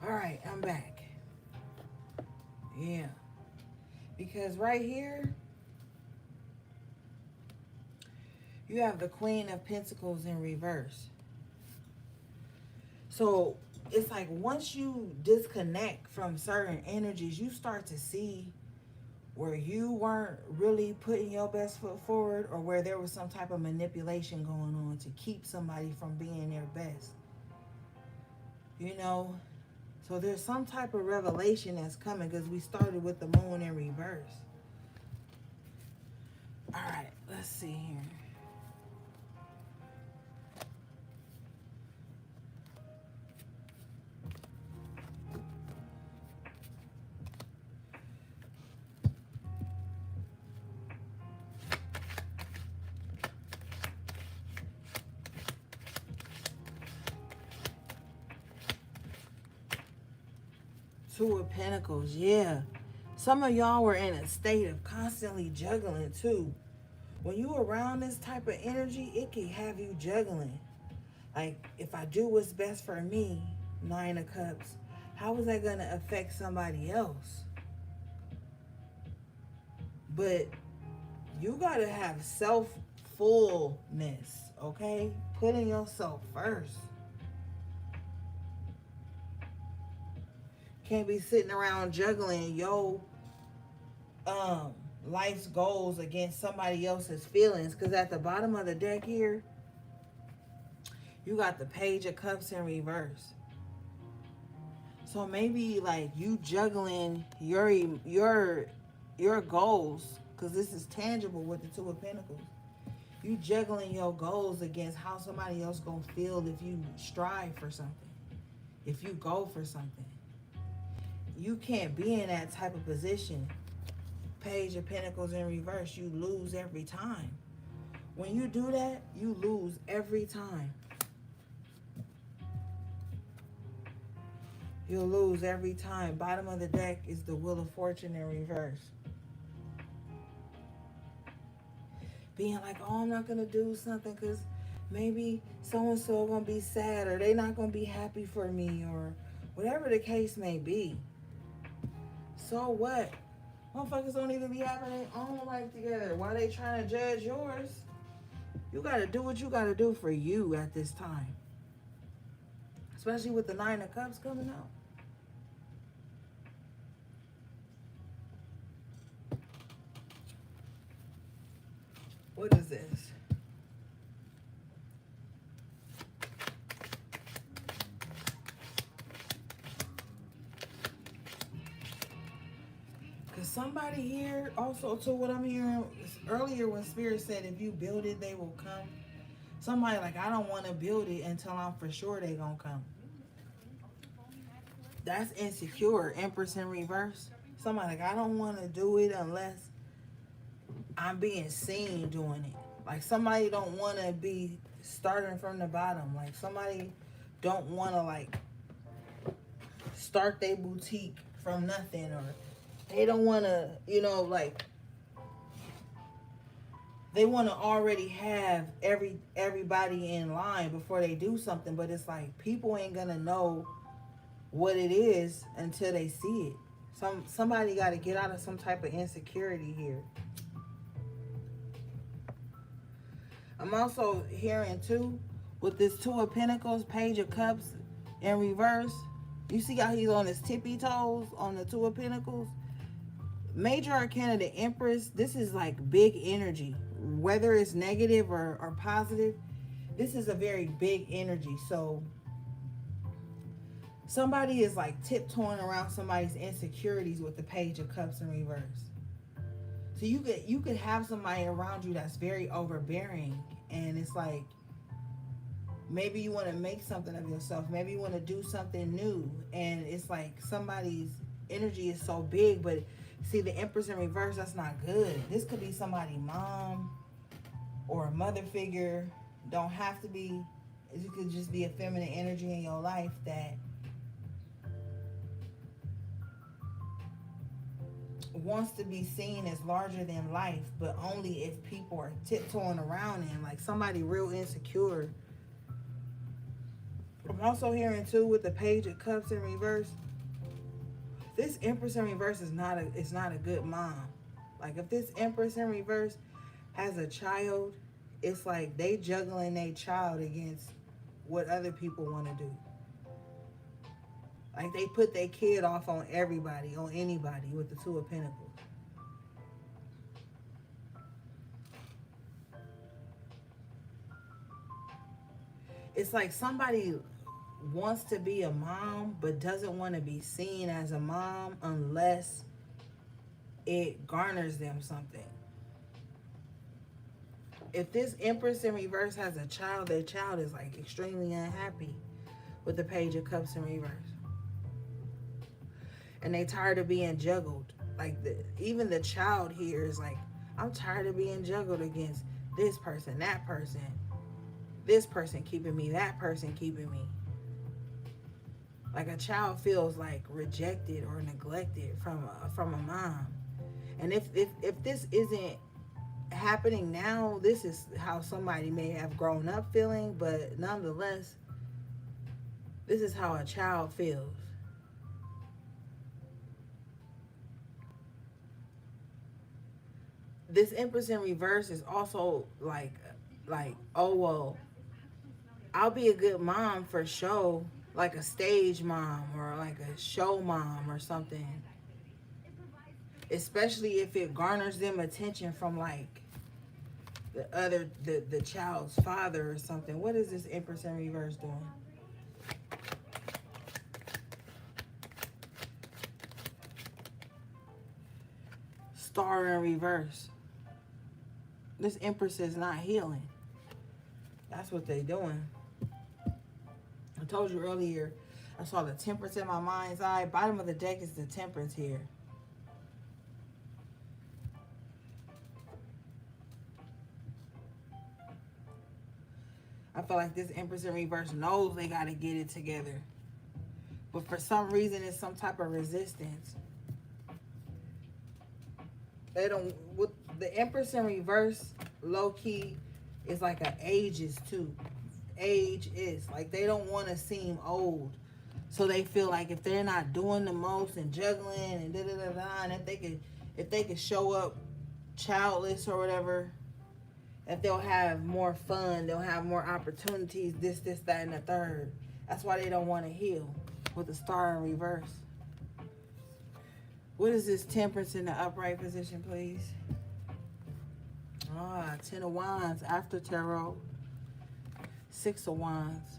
All right, I'm back. Yeah. Because right here, you have the Queen of Pentacles in reverse. So it's like once you disconnect from certain energies, you start to see where you weren't really putting your best foot forward, or where there was some type of manipulation going on to keep somebody from being their best. You know? So there's some type of revelation that's coming, because we started with the Moon in reverse. All right, let's see here. Two of Pentacles, yeah. Some of y'all were in a state of constantly juggling too. When you around this type of energy, it can have you juggling. Like, if I do what's best for me, Nine of Cups, how is that going to affect somebody else? But you got to have self-fullness, okay? Putting yourself first. Can't be sitting around juggling life's goals against somebody else's feelings. Because at the bottom of the deck here, you got the Page of Cups in reverse. So maybe like you juggling your goals, because this is tangible with the Two of Pentacles. You juggling your goals against how somebody else gonna feel if you strive for something, if you go for something. You can't be in that type of position. Page of Pentacles in reverse, you lose every time. When you do that, you lose every time. You'll lose every time. Bottom of the deck is the Wheel of Fortune in reverse. Being like, oh, I'm not going to do something because maybe so-and-so going to be sad, or they not going to be happy for me, or whatever the case may be. So what? Motherfuckers don't even be having their own life together. Why they trying to judge yours? You got to do what you got to do for you at this time. Especially with the Nine of Cups coming out. What is this? Because somebody here, also to what I'm hearing earlier when Spirit said, if you build it, they will come. Somebody like, I don't want to build it until I'm for sure they going to come. That's insecure. Empress in reverse. Somebody like, I don't want to do it unless I'm being seen doing it. Like somebody don't want to be starting from the bottom. Like somebody don't want to like start their boutique from nothing, or they don't want to, like they want to already have everybody in line before they do something. But it's like people ain't gonna know what it is until they see it. Somebody got to get out of some type of insecurity here. I'm also hearing too, with this Two of Pentacles, Page of Cups in reverse. You see how he's on his tippy toes on the Two of Pentacles? Major Arcana, the Empress, this is like big energy. Whether it's negative or positive, this is a very big energy. So somebody is like tiptoeing around somebody's insecurities with the Page of Cups in reverse. So you could have somebody around you that's very overbearing, and it's like maybe you want to make something of yourself, maybe you want to do something new, and it's like somebody's energy is so big. But see, the Empress in reverse, that's not good. This could be somebody's mom or a mother figure. Don't have to be. It could just be a feminine energy in your life that wants to be seen as larger than life, but only if people are tiptoeing around him, like somebody real insecure. I'm also hearing too, with the Page of Cups in reverse, this Empress in reverse is not a good mom. Like if this Empress in reverse has a child, it's like they juggling their child against what other people want to do. Like they put their kid off on everybody, on anybody with the Two of Pentacles. It's like somebody wants to be a mom but doesn't want to be seen as a mom unless it garners them something. If this Empress in reverse has a child, their child is like extremely unhappy with the Page of Cups in reverse. And they tired of being juggled. Like even the child here is like, I'm tired of being juggled against this person, that person, this person keeping me, that person keeping me. Like a child feels like rejected or neglected from a mom. And if this isn't happening now, this is how somebody may have grown up feeling, but nonetheless, this is how a child feels. This Empress in reverse is also like, oh well, I'll be a good mom for show, like a stage mom or like a show mom or something. Especially if it garners them attention from like the child's father or something. What is this Empress in reverse doing? Star in reverse. This Empress is not healing. That's what they doing. I told you earlier, I saw the Temperance in my mind's eye. Bottom of the deck is the Temperance here. I feel like this Empress in reverse knows they got to get it together. But for some reason, it's some type of resistance. They don't, with the Empress in reverse, low key, is like an ages too. Age is like they don't want to seem old. So they feel like if they're not doing the most and juggling and da da da da, and if they could show up childless or whatever, that they'll have more fun, they'll have more opportunities, this, that, and the third. That's why they don't want to heal with the Star in reverse. What is this Temperance in the upright position, please? Ah, Ten of Wands after Tarot. Six of Wands.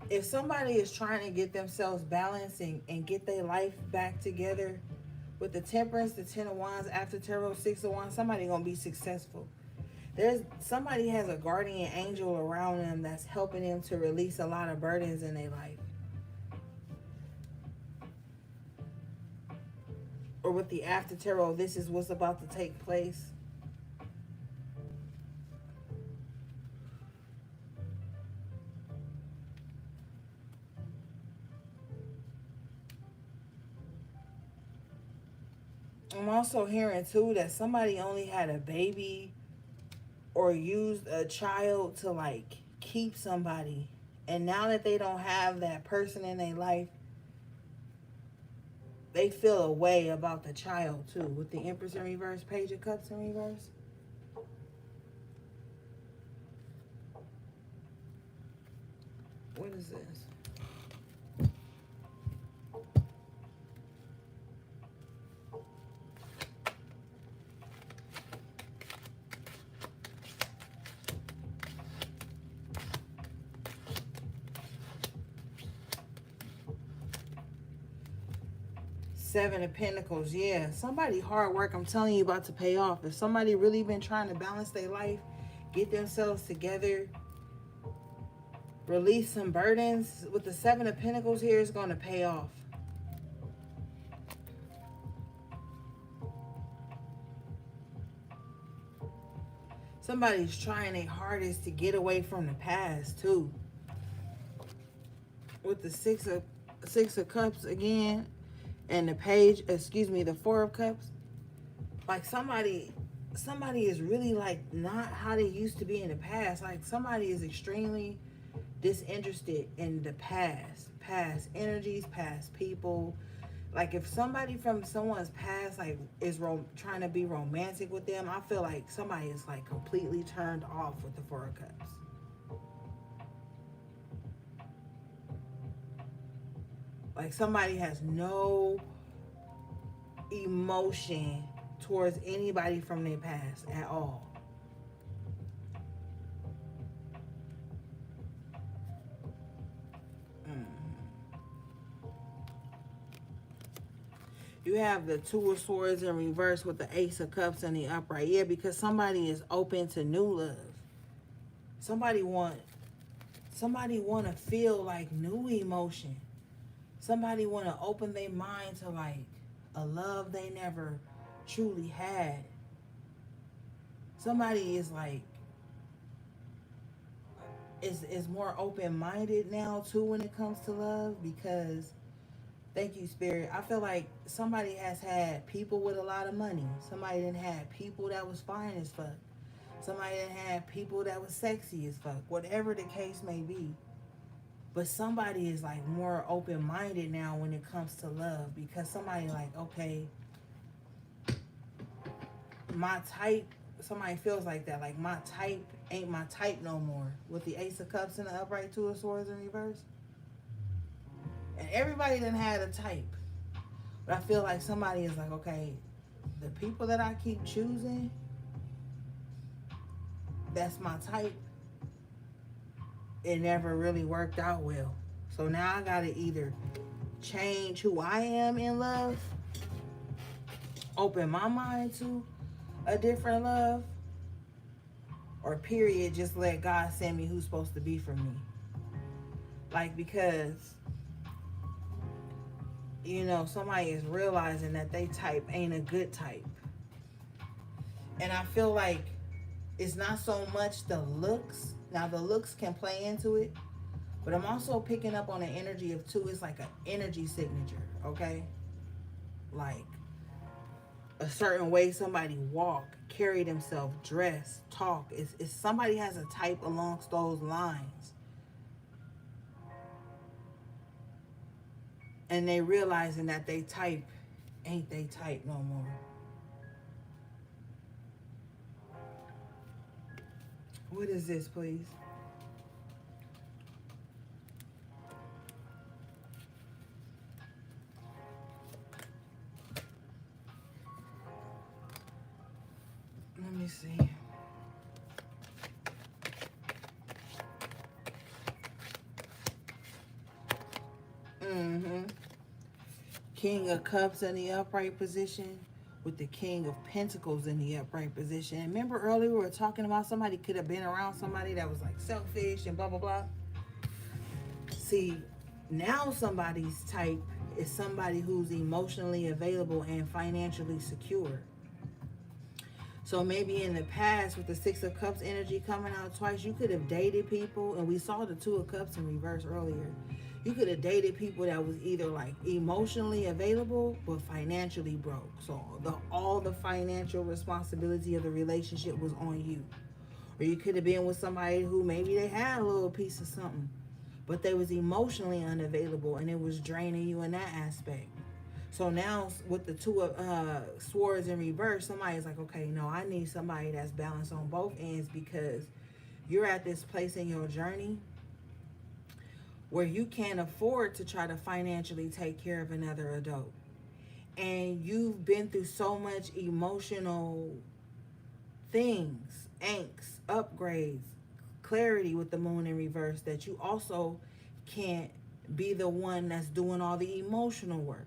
If somebody is trying to get themselves balanced and get their life back together, with the Temperance, the Ten of Wands after Tarot, Six of Wands, somebody gonna be successful. There's somebody has a guardian angel around them that's helping them to release a lot of burdens in their life. Or with the after Tarot, this is what's about to take place. I'm also hearing too that somebody only had a baby or used a child to like keep somebody. And now that they don't have that person in their life, they feel a way about the child too. With the Empress in reverse, Page of Cups in reverse. What is this? Seven of Pentacles, yeah. Somebody hard work, I'm telling you, about to pay off. If somebody really been trying to balance their life, get themselves together, release some burdens, with the Seven of Pentacles here, it's going to pay off. Somebody's trying their hardest to get away from the past too. With the Six of Cups again, and the the Four of Cups. Like somebody is really like not how they used to be in the past. Like somebody is extremely disinterested in the past energies, past people. Like if somebody from someone's past like is trying to be romantic with them, I feel like somebody is like completely turned off with the Four of Cups. Like somebody has no emotion towards anybody from their past at all. You have the Two of Swords in reverse with the Ace of Cups in the upright. Yeah, because somebody is open to new love. Somebody want to feel like new emotion. Somebody want to open their mind to like a love they never truly had. Somebody is like is more open-minded now too when it comes to love, because thank you, Spirit. I feel like somebody has had people with a lot of money. Somebody didn't have people that was fine as fuck. Somebody didn't have people that was sexy as fuck. Whatever the case may be. But somebody is like more open minded now when it comes to love, because somebody like, okay, my type, somebody feels like that. Like my type ain't my type no more. With the Ace of Cups and the upright Two of Swords in reverse. And everybody done had a type. But I feel like somebody is like, okay, the people that I keep choosing, that's my type. It never really worked out well. So now I gotta either change who I am in love, open my mind to a different love, or period, just let God send me who's supposed to be for me. Like, because, you know, somebody is realizing that they type ain't a good type. And I feel like it's not so much the looks. Now, the looks can play into it, but I'm also picking up on the energy of two. It's like an energy signature, okay? Like a certain way somebody walk, carry themselves, dress, talk. It's somebody has a type along those lines. And they realizing that they type ain't they type no more. What is this, please? Let me see. Mm-hmm. King of Cups in the upright position with the King of Pentacles in the upright position. And remember earlier we were talking about somebody could have been around somebody that was like selfish and blah, blah, blah. See, now somebody's type is somebody who's emotionally available and financially secure. So maybe in the past with the Six of Cups energy coming out twice, you could have dated people, and we saw the Two of Cups in reverse earlier. You could have dated people that was either like emotionally available but financially broke. So all the financial responsibility of the relationship was on you. Or you could have been with somebody who maybe they had a little piece of something, but they was emotionally unavailable and it was draining you in that aspect. So now with the Two of Swords in reverse, somebody's like, okay, no, I need somebody that's balanced on both ends, because you're at this place in your journey where you can't afford to try to financially take care of another adult. And you've been through so much emotional things, angst, upgrades, clarity with the moon in reverse, that you also can't be the one that's doing all the emotional work.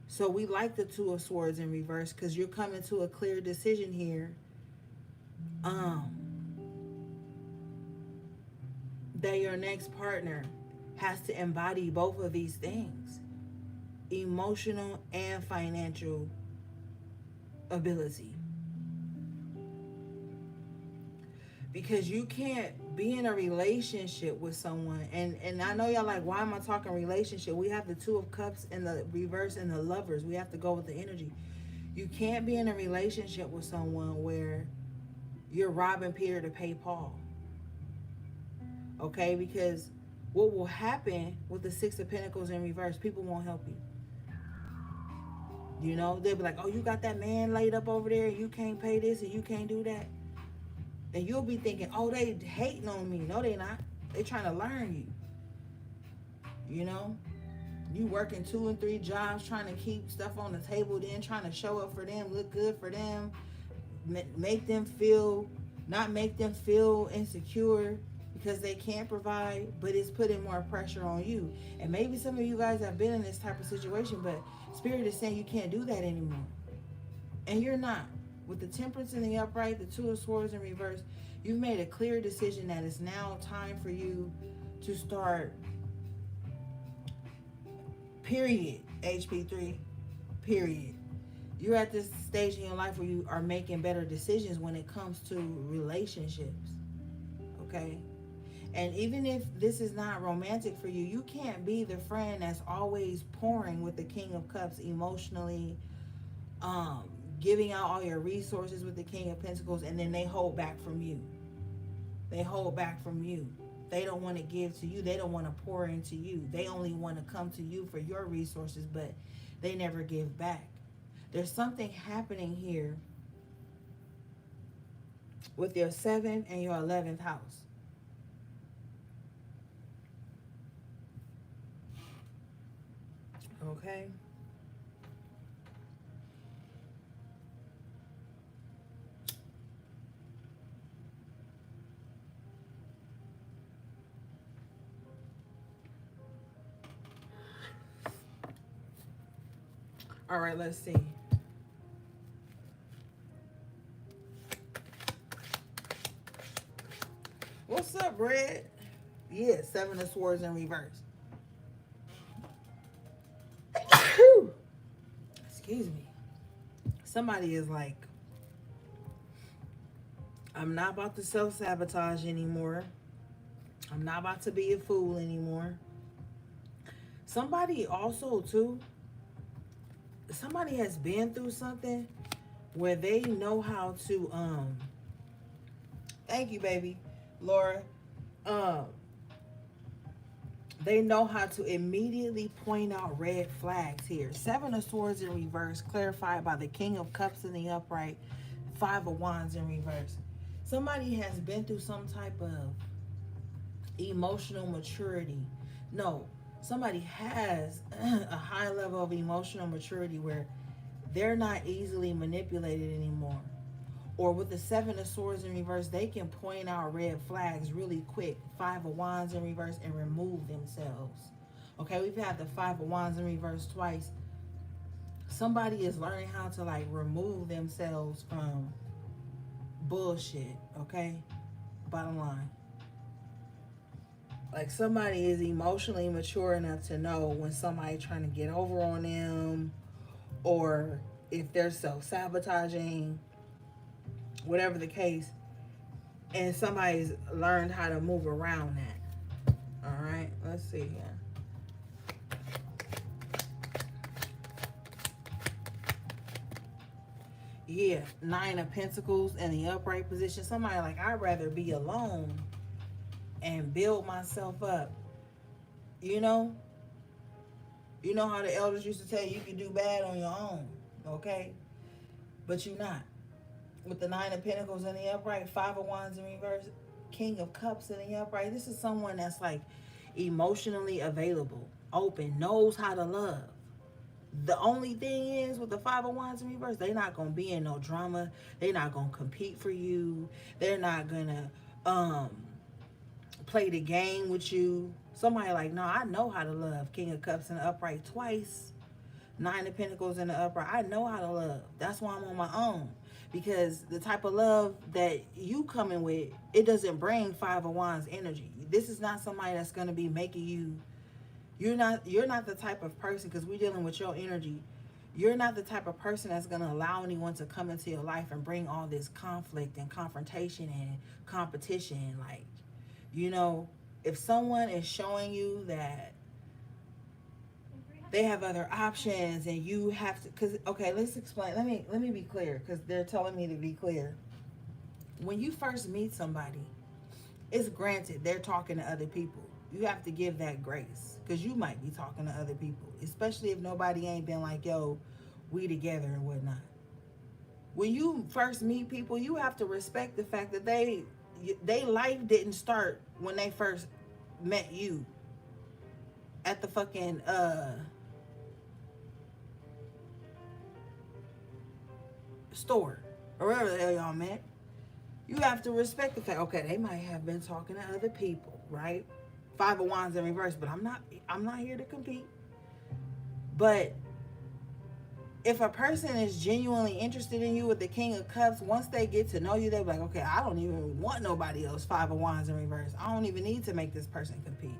So we like the Two of Swords in reverse because you're coming to a clear decision here. That your next partner has to embody both of these things, emotional and financial ability. Because you can't be in a relationship with someone, and I know y'all like, why am I talking relationship? We have the Two of Cups in the reverse and the Lovers. We have to go with the energy. You can't be in a relationship with someone where you're robbing Peter to pay Paul. Okay? Because what will happen with the Six of Pentacles in reverse, people won't help you. You know, they'll be like, oh, you got that man laid up over there and you can't pay this and you can't do that. And you'll be thinking, oh, they hating on me. No, they not. They trying to learn you. You know? You working 2 and 3 jobs, trying to keep stuff on the table, then trying to show up for them, look good for them, make them feel, not make them feel insecure because they can't provide, but it's putting more pressure on you. And maybe some of you guys have been in this type of situation, but Spirit is saying you can't do that anymore. And you're not. With the Temperance in the upright, the Two of Swords in reverse, you've made a clear decision that it's now time for you to start, period, HP3, period. You're at this stage in your life where you are making better decisions when it comes to relationships, okay? And even if this is not romantic for you, you can't be the friend that's always pouring with the King of Cups emotionally, um, giving out all your resources with the King of Pentacles, and then they hold back from you. They hold back from you. They don't want to give to you. They don't want to pour into you. They only want to come to you for your resources, but they never give back. There's something happening here with your 7th and your 11th house. Okay? All right, let's see. What's up, Red? Yeah, 7 of Swords in reverse. Excuse me. Somebody is like, I'm not about to self-sabotage anymore. I'm not about to be a fool anymore. Somebody also, too, somebody has been through something where they know how to, thank you, baby, Laura. Um, they know how to immediately point out red flags here. 7 of Swords in reverse, clarified by the King of Cups in the upright, 5 of Wands in reverse. Somebody has been through some type of emotional maturity. No, somebody has a high level of emotional maturity where they're not easily manipulated anymore. Or with the 7 of Swords in reverse, they can point out red flags really quick. 5 of Wands in reverse and remove themselves. Okay, we've had the 5 of Wands in reverse twice. Somebody is learning how to like remove themselves from bullshit. Okay, bottom line. Like somebody is emotionally mature enough to know when somebody's trying to get over on them, or if they're self-sabotaging, whatever the case, and somebody's learned how to move around that. All right, let's see here. Yeah, 9 of Pentacles in the upright position. Somebody like, I'd rather be alone and build myself up. You know how the elders used to tell you can do bad on your own, okay? But you're not. With the 9 of Pentacles in the upright, 5 of Wands in reverse, King of Cups in the upright. This is someone that's like emotionally available, open, knows how to love. The only thing is with the 5 of Wands in reverse, they're not going to be in no drama. They're not going to compete for you. They're not going to play the game with you. Somebody like, no, I know how to love. King of Cups in the upright twice. 9 of Pentacles in the upright. I know how to love. That's why I'm on my own. Because the type of love that you coming with, it doesn't bring 5 of Wands energy. This is not somebody that's going to be making you. You're not the type of person, because we're dealing with your energy. You're not the type of person that's going to allow anyone to come into your life and bring all this conflict and confrontation and competition. Like, if someone is showing you that they have other options and you have to, because, okay, let's explain. Let me be clear, because they're telling me to be clear. When you first meet somebody, it's granted they're talking to other people. You have to give that grace, because you might be talking to other people, especially if nobody ain't been like, yo, we together and whatnot. When you first meet people, you have to respect the fact that they life didn't start when they first met you at the fucking store or wherever the hell y'all met. You have to respect the fact, okay, they might have been talking to other people, right? 5 of Wands in reverse, but I'm not here to compete. But if a person is genuinely interested in you with the King of Cups, once they get to know you, they're like, okay, I don't even want nobody else. 5 of Wands in reverse. I don't even need to make this person compete.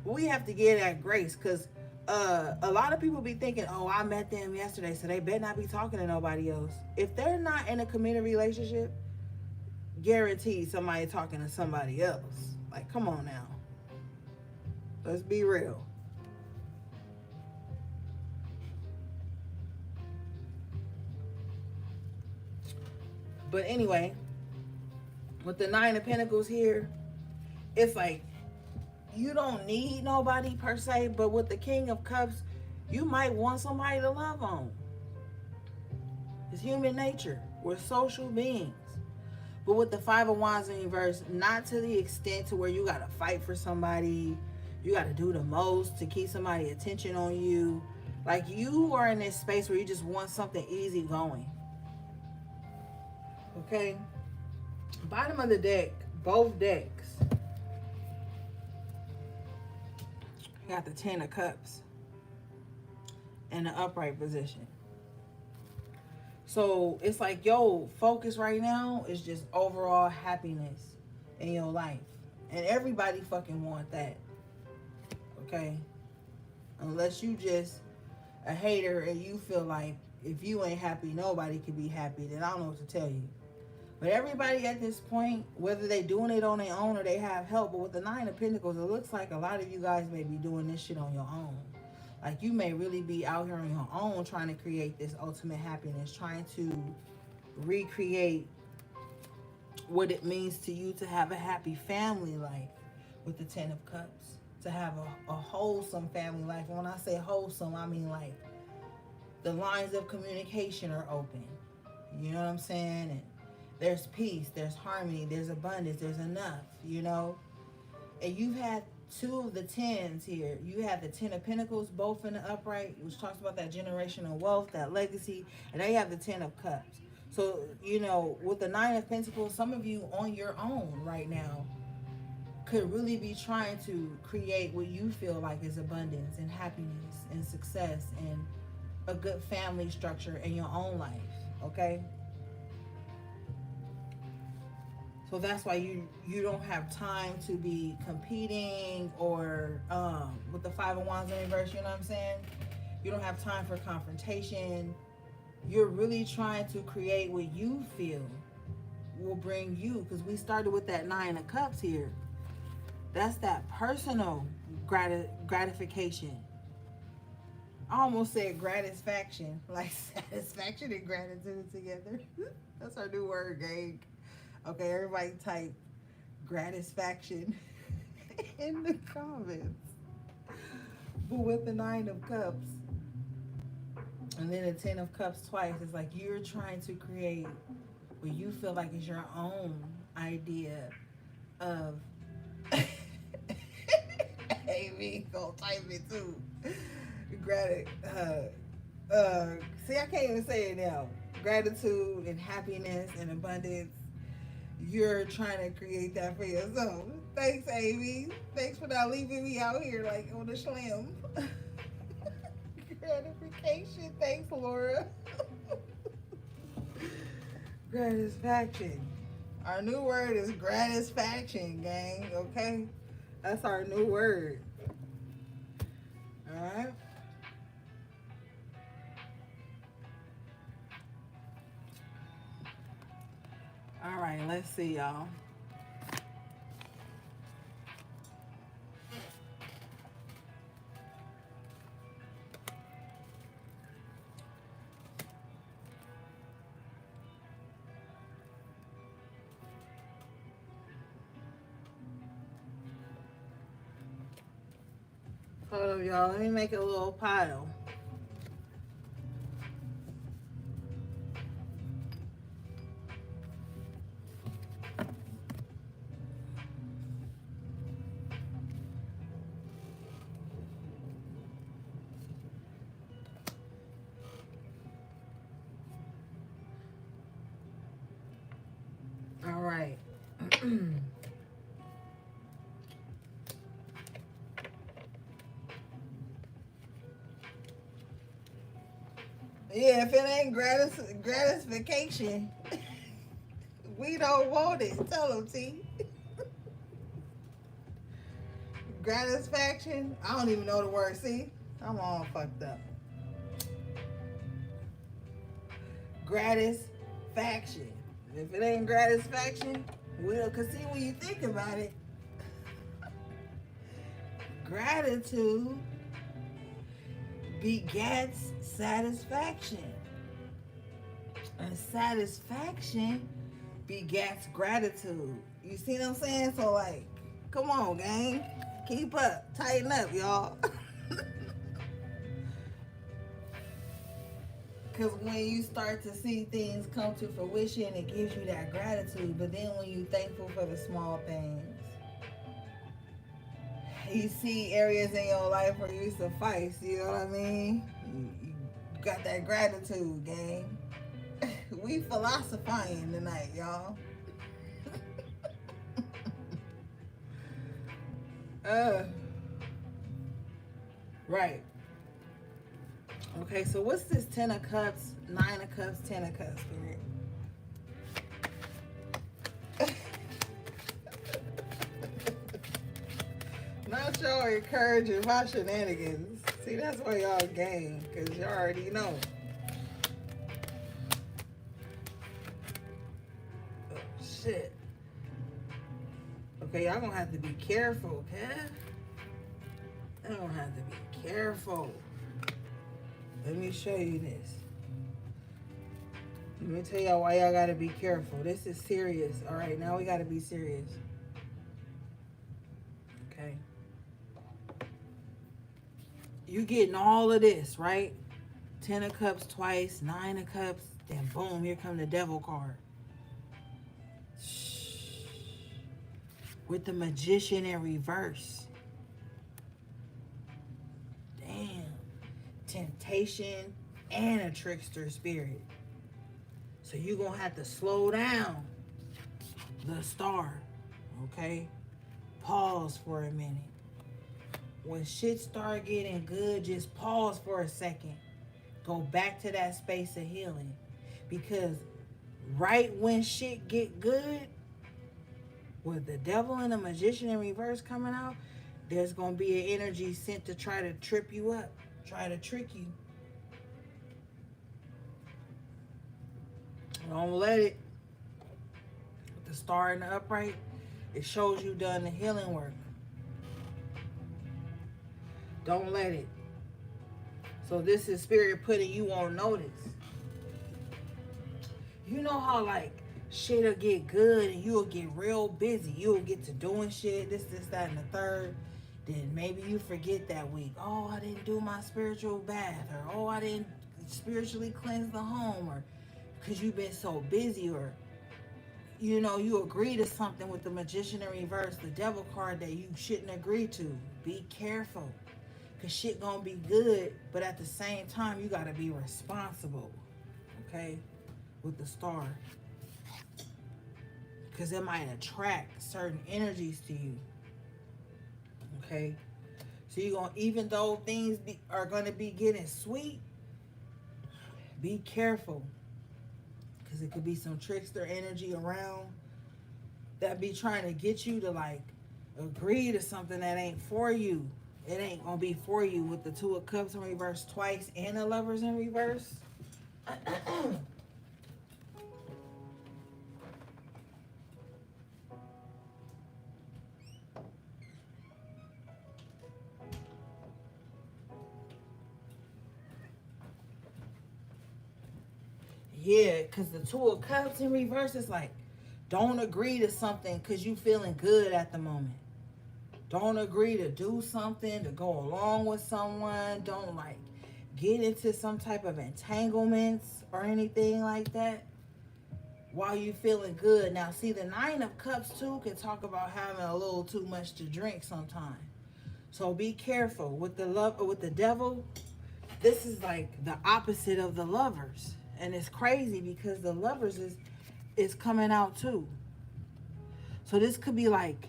But we have to give that grace, because a lot of people be thinking, oh, I met them yesterday, so they better not be talking to nobody else. If they're not in a committed relationship, guaranteed somebody talking to somebody else. Like, come on now. Let's be real. But anyway, with the Nine of Pentacles here, it's like you don't need nobody per se, but with the King of Cups, you might want somebody to love on. It's human nature. We're social beings. But with the Five of Wands in reverse, not to the extent to where you got to fight for somebody, you got to do the most to keep somebody's attention on you. Like, you are in this space where you just want something easy going. Okay? Bottom of the deck, both decks, you got the Ten of Cups in the upright position. So it's like, yo, focus right now is just overall happiness in your life. And everybody fucking want that. Okay? Unless you just a hater and you feel like if you ain't happy, nobody can be happy, then I don't know what to tell you. But everybody at this point, whether they doing it on their own or they have help, but with the Nine of Pentacles, it looks like a lot of you guys may be doing this shit on your own. Like, you may really be out here on your own trying to create this ultimate happiness, trying to recreate what it means to you to have a happy family life with the Ten of Cups, to have a wholesome family life. And when I say wholesome, I mean like the lines of communication are open. You know what I'm saying? And there's peace, there's harmony, there's abundance, there's enough, you know? And you've had two of the tens here. You have the Ten of Pentacles, both in the upright, which talks about that generational wealth, that legacy. And now you have the Ten of Cups. So, you know, with the Nine of Pentacles, some of you on your own right now could really be trying to create what you feel like is abundance and happiness and success and a good family structure in your own life, okay? So that's why you don't have time to be competing or with the Five of Wands in reverse, you know what I'm saying? You don't have time for confrontation. You're really trying to create what you feel will bring you, because we started with that Nine of Cups here. That's that personal gratification. I almost said gratisfaction, like satisfaction and gratitude together. That's our new word, gang. Okay, everybody type gratisfaction in the comments. But with the Nine of Cups and then the Ten of Cups twice, it's like you're trying to create what you feel like is your own idea of Amy gonna type it too. See, I can't even say it now. Gratitude and happiness and abundance. You're trying to create that for yourself. Thanks, Amy. Thanks for not leaving me out here like on the slam. Gratification. Thanks, Laura. Gratisfaction. Our new word is gratisfaction, gang. Okay? That's our new word. Alright? Alright, let's see, y'all. Hold up, y'all. Let me make a little pile. All right. Yeah, if it ain't gratification, we don't want it. Tell them, T. Gratisfaction? I don't even know the word. See? I'm all fucked up. Gratisfaction. If it ain't gratification, well, because see, when you think about it, gratitude begets satisfaction. And satisfaction begets gratitude. You see what I'm saying? So, like, come on, gang. Keep up. Tighten up, y'all. Because when you start to see things come to fruition, it gives you that gratitude. But then when you're thankful for the small things, you see areas in your life where you suffice. You know what I mean? You got that gratitude, gang. We philosophizing tonight, y'all. uh, right. Okay, so what's this 10 of cups, 9 of cups, 10 of cups, spirit? Not y'all encouraging my shenanigans. See, that's why y'all game, because y'all already know. Oh, shit. Okay, y'all gonna have to be careful, okay? Y'all gonna have to be careful. Let me show you this. Let me tell y'all why y'all gotta be careful. This is serious. All right, now we gotta be serious. Okay. You getting all of this, right? 10 of cups twice, 9 of cups, then boom, here come the devil card. Shh. With the magician in reverse. Damn. Temptation and a trickster spirit. So you're going to have to slow down the star, okay? Pause for a minute. When shit start getting good, just pause for a second. Go back to that space of healing. Because right when shit get good, with the devil and the magician in reverse coming out, there's going to be an energy sent to try to trip you up, try to trick you. Don't let it. With the star in the upright, it shows you done the healing work. Don't let it. So this is spirit putting you on notice. You know how like shit'll get good and you'll get real busy. You'll get to doing shit, this, that, and the third. Then maybe you forget that week. Oh, I didn't do my spiritual bath. Or, oh, I didn't spiritually cleanse the home. Or because you've been so busy. Or, you know, you agree to something with the magician in reverse, the devil card that you shouldn't agree to. Be careful. Because shit gonna be good. But at the same time, you got to be responsible. Okay? With the star. Because it might attract certain energies to you. Okay? So you're going to, even though things are going to be getting sweet, be careful. Because it could be some trickster energy around that be trying to get you to like agree to something that ain't for you. It ain't going to be for you with the 2 of cups in reverse twice and the lovers in reverse. Yeah, because the 2 of cups in reverse is like, don't agree to something because you feeling good at the moment. Don't agree to do something, to go along with someone. Don't like get into some type of entanglements or anything like that while you feeling good. Now, see, the 9 of cups too can talk about having a little too much to drink sometimes. So be careful with the love, with the devil. This is like the opposite of the lovers. And it's crazy because the lovers is coming out too. So this could be like,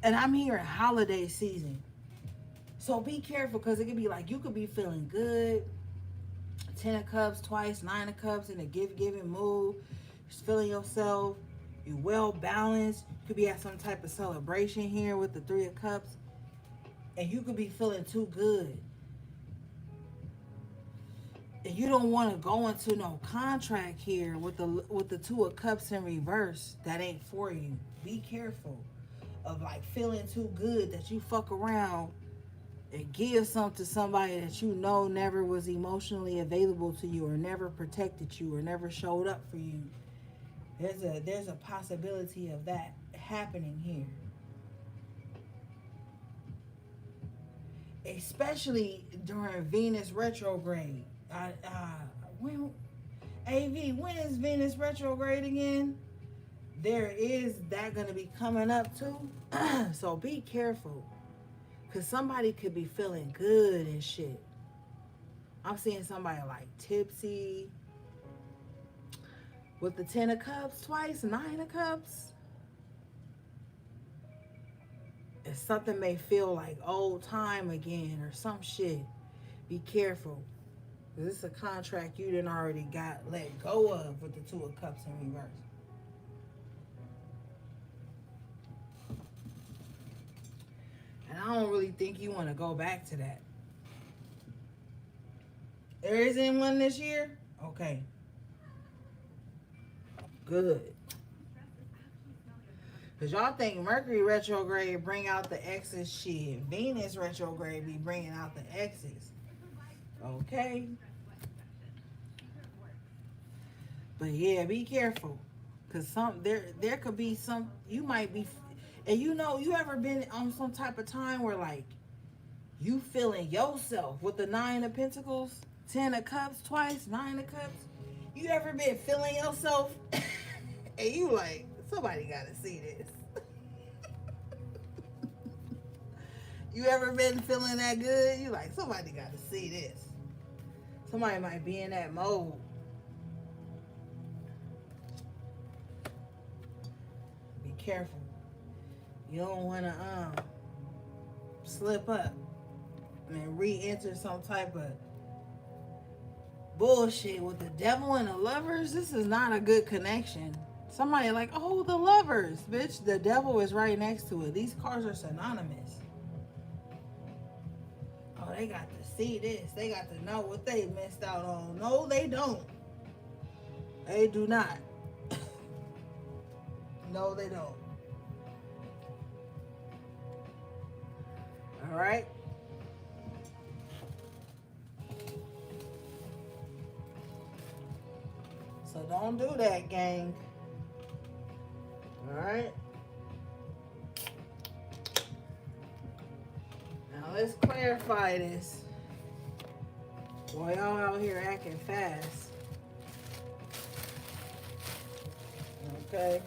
and I'm hearing holiday season. So be careful because it could be like you could be feeling good. 10 of cups twice, 9 of cups in a gift-giving mood. Just feeling yourself. You're well balanced. You could be at some type of celebration here with the 3 of cups. And you could be feeling too good. you don't want to go into no contract here with the Two of Cups in reverse. That ain't for you. Be careful of like feeling too good that you fuck around and give something to somebody that you know never was emotionally available to you, or never protected you, or never showed up for you. There's a possibility of that happening here, especially during Venus retrograde. When when is Venus retrograde again? There is that going to be coming up too. So be careful, because somebody could be feeling good and shit. I'm seeing somebody like tipsy with the 10 of Cups twice, 9 of Cups. And something may feel like old time again or some shit. Be careful. This is a contract you done already got let go of with the 2 of Cups in reverse. And I don't really think you want to go back to that. There isn't one this year? Okay. Good. Because y'all think Mercury retrograde bring out the exes shit. Venus retrograde be bringing out the exes. Okay. But yeah, be careful. Because there could be some, you might be, and you ever been on some type of time where like, you feeling yourself with the 9 of Pentacles, 10 of Cups twice, 9 of Cups. You ever been feeling yourself and you like, somebody gotta see this. You ever been feeling that good? You like, somebody gotta see this. Somebody might be in that mode. Be careful. You don't wanna slip up and re-enter some type of bullshit with the Devil and the Lovers. This is not a good connection. Somebody like, oh, the Lovers, bitch. The Devil is right next to it. These cards are synonymous. Oh, they got to see this. They got to know what they missed out on. No, they don't. They do not. No, they don't. All right. So don't do that, gang. All right. Now let's clarify this. Boy, y'all out here acting fast. Okay.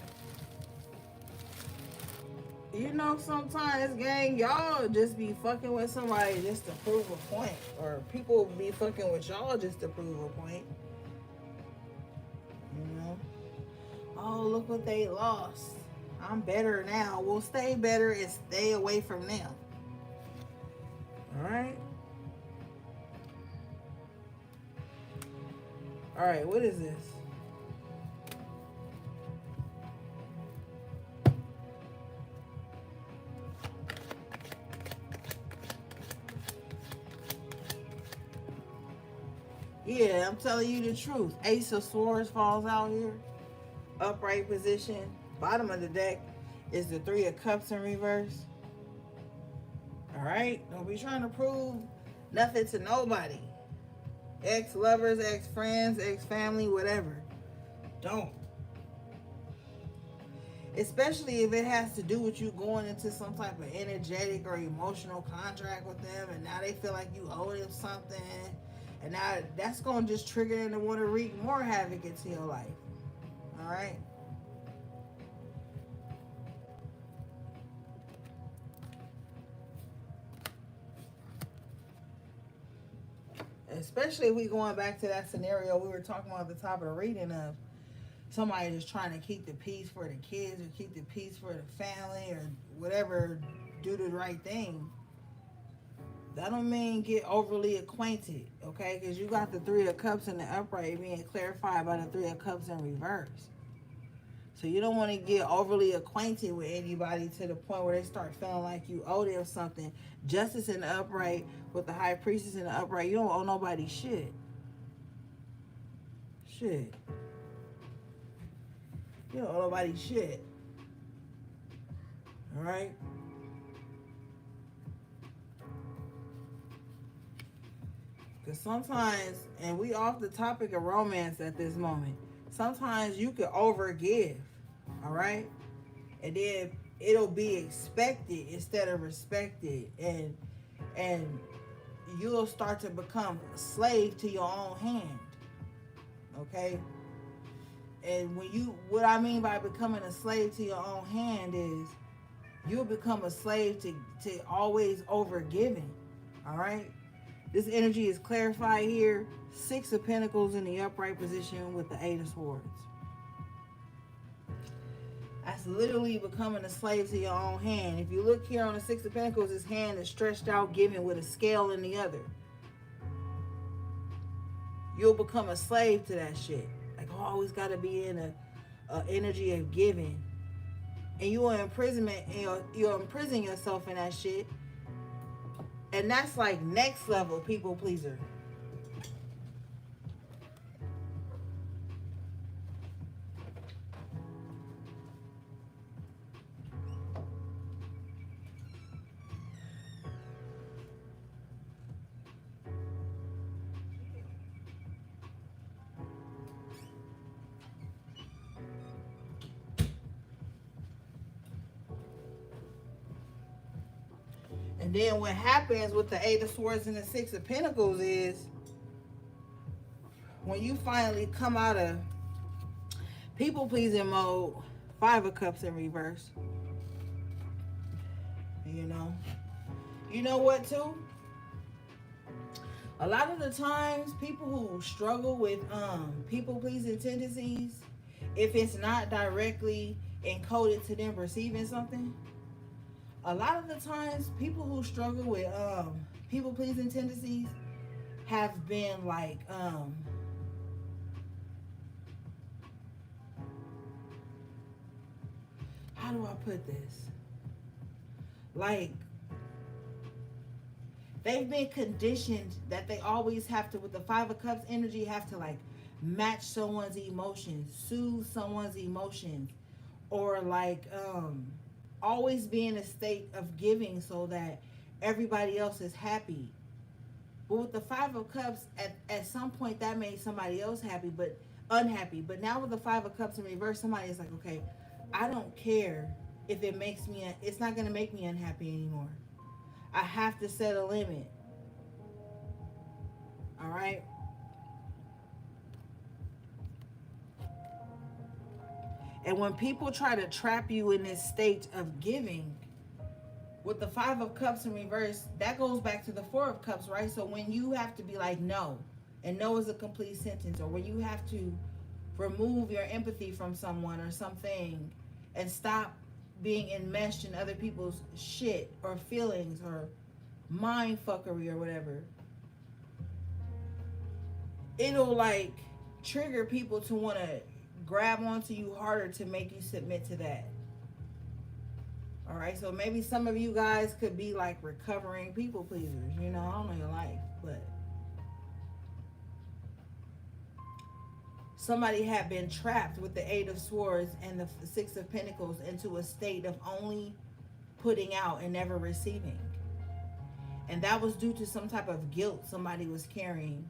You know, sometimes, gang, y'all just be fucking with somebody just to prove a point. Or people be fucking with y'all just to prove a point. You know? Oh, look what they lost. I'm better now. We'll stay better and stay away from them. Alright? Alright, what is this? Yeah, I'm telling you the truth. Ace of Swords falls out here. Upright position. Bottom of the deck is the 3 of Cups in reverse. Alright? Don't be trying to prove nothing to nobody. Ex-lovers, ex-friends, ex-family, whatever. Don't. Especially if it has to do with you going into some type of energetic or emotional contract with them, and now they feel like you owe them something. And now that's going to just trigger them to want to wreak more havoc into your life. All right? Especially if we going back to that scenario we were talking about at the top of the reading of somebody just trying to keep the peace for the kids or keep the peace for the family or whatever, do the right thing. That don't mean get overly acquainted, okay? Because you got the 3 of Cups in the upright being clarified by the 3 of Cups in reverse. So you don't want to get overly acquainted with anybody to the point where they start feeling like you owe them something. Justice in the upright with the High Priestess in the upright, you don't owe nobody shit. Shit. You don't owe nobody shit. Alright? Because sometimes, and we off the topic of romance at this moment, sometimes you could overgive. Alright? And then it'll be expected instead of respected. And you'll start to become a slave to your own hand. Okay? And what I mean by becoming a slave to your own hand is you'll become a slave to always overgiving. All right? This energy is clarified here. 6 of Pentacles in the upright position with the 8 of Swords. That's literally becoming a slave to your own hand. If you look here on the 6 of Pentacles, his hand is stretched out, giving with a scale in the other. You'll become a slave to that shit. Like, always got to be in a energy of giving. And you'll imprison yourself in that shit. And that's like next level people pleaser. And then what happens with the 8 of Swords and the 6 of Pentacles is when you finally come out of people pleasing mode, 5 of Cups in reverse. You know what too? A lot of the times people who struggle with people pleasing tendencies, if it's not directly encoded to them receiving something, a lot of the times people who struggle with people pleasing tendencies have been like how do I put this? Like, they've been conditioned that they always have to, with the 5 of Cups energy, have to like match someone's emotions, soothe someone's emotions, or like always be in a state of giving so that everybody else is happy. But with the 5 of Cups, at some point that made somebody else happy, but unhappy. But now with the 5 of Cups in reverse, somebody is like, okay, I don't care if it makes me, it's not going to make me unhappy anymore. I have to set a limit. All right? And when people try to trap you in this state of giving, with the 5 of Cups in reverse, that goes back to the 4 of Cups, right? So when you have to be like, no, and no is a complete sentence, or when you have to remove your empathy from someone or something and stop being enmeshed in other people's shit or feelings or mind fuckery or whatever, it'll like trigger people to want to grab onto you harder to make you submit to that. All right, so maybe some of you guys could be like recovering people pleasers. I don't know your life, but somebody had been trapped with the 8 of Swords and the 6 of Pentacles into a state of only putting out and never receiving. And that was due to some type of guilt somebody was carrying.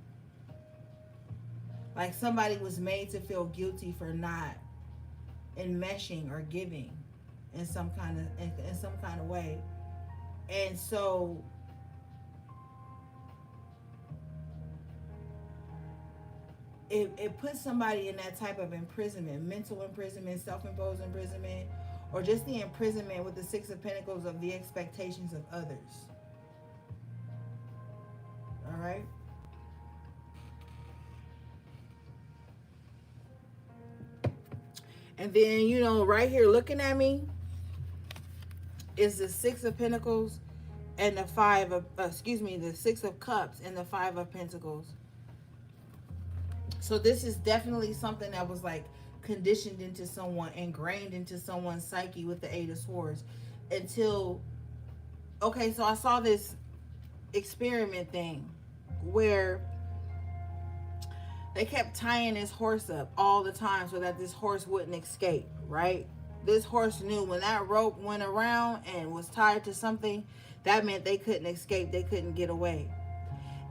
Like somebody was made to feel guilty for not enmeshing or giving in some kind of way. And so it puts somebody in that type of imprisonment, mental imprisonment, self-imposed imprisonment, or just the imprisonment with the 6 of Pentacles of the expectations of others. All right? And then, right here looking at me is the 6 of Pentacles and the 6 of Cups and the 5 of Pentacles. So this is definitely something that was like conditioned into someone, ingrained into someone's psyche with the 8 of Swords until, okay, so I saw this experiment thing where They kept tying this horse up all the time so that this horse wouldn't escape, right? This horse knew when that rope went around and was tied to something, that meant they couldn't escape, they couldn't get away.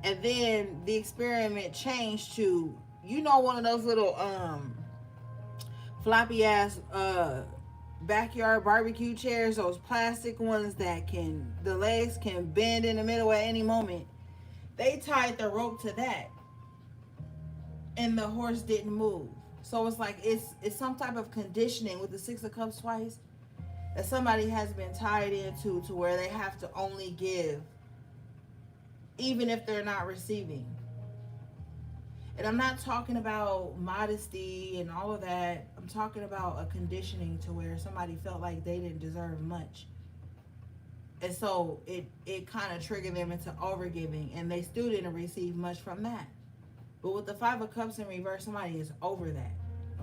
And then the experiment changed to, one of those little floppy ass backyard barbecue chairs, those plastic ones that the legs can bend in the middle at any moment. They tied the rope to that, and the horse didn't move. So it's like it's some type of conditioning with the Six of Cups twice that somebody has been tied into, to where they have to only give even if they're not receiving. And I'm not talking about modesty and all of that. I'm talking about a conditioning to where somebody felt like they didn't deserve much. And so it kind of triggered them into overgiving, and they still didn't receive much from that. But with the Five of Cups in reverse, somebody is over that.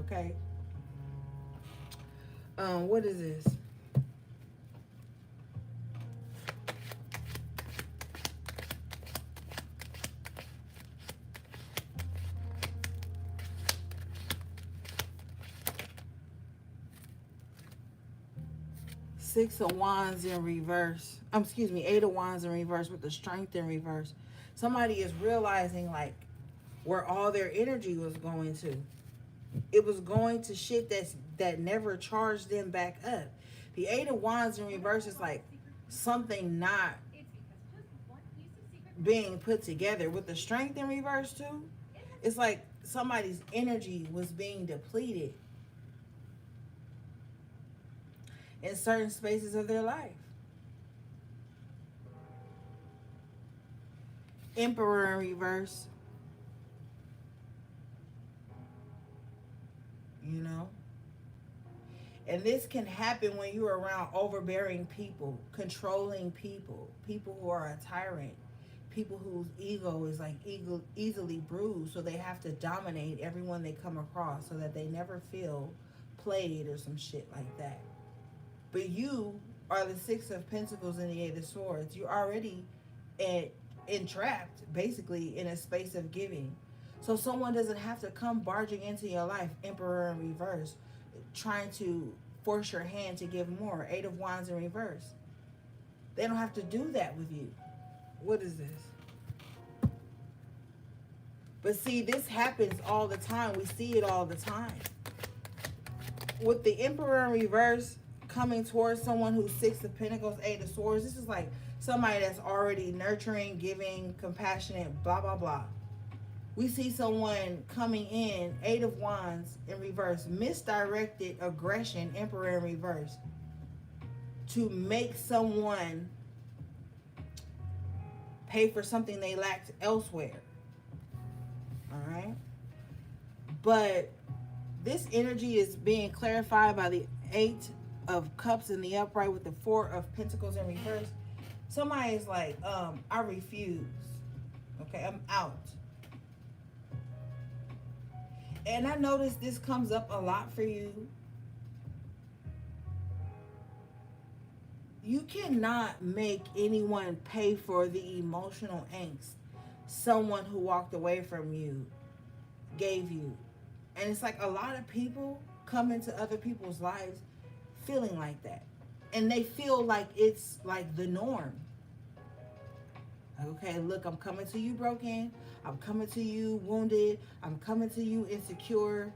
Okay? What is this? Six of Wands in reverse. Eight of Wands in reverse with the Strength in reverse. Somebody is realizing like where all their energy was going to. It was going to shit that never charged them back up. The Eight of Wands in reverse is like something not being put together. With the Strength in reverse too, it's like somebody's energy was being depleted in certain spaces of their life. Emperor in reverse. And this can happen when you're around overbearing people, controlling people, people who are a tyrant, people whose ego is like easily bruised, so they have to dominate everyone they come across so that they never feel played or some shit like that. But you are the Six of Pentacles and the Eight of Swords. You're already entrapped, basically, in a space of giving. So someone doesn't have to come barging into your life, Emperor in reverse, trying to force your hand to give more. Eight of Wands in reverse. They don't have to do that with you. What is this? But see, this happens all the time. We see it all the time. With the Emperor in reverse coming towards someone who's Six of Pentacles, Eight of Swords, this is like somebody that's already nurturing, giving, compassionate, blah, blah, blah. We see someone coming in, Eight of Wands in reverse, misdirected aggression, Emperor in reverse, to make someone pay for something they lacked elsewhere. All right? But this energy is being clarified by the Eight of Cups in the upright with the Four of Pentacles in reverse. Somebody is like, I refuse. Okay, I'm out. And I notice this comes up a lot for you. You cannot make anyone pay for the emotional angst someone who walked away from you gave you. And it's like a lot of people come into other people's lives feeling like that. And they feel like it's like the norm. Okay, look, I'm coming to you broken. I'm coming to you wounded. I'm coming to you insecure.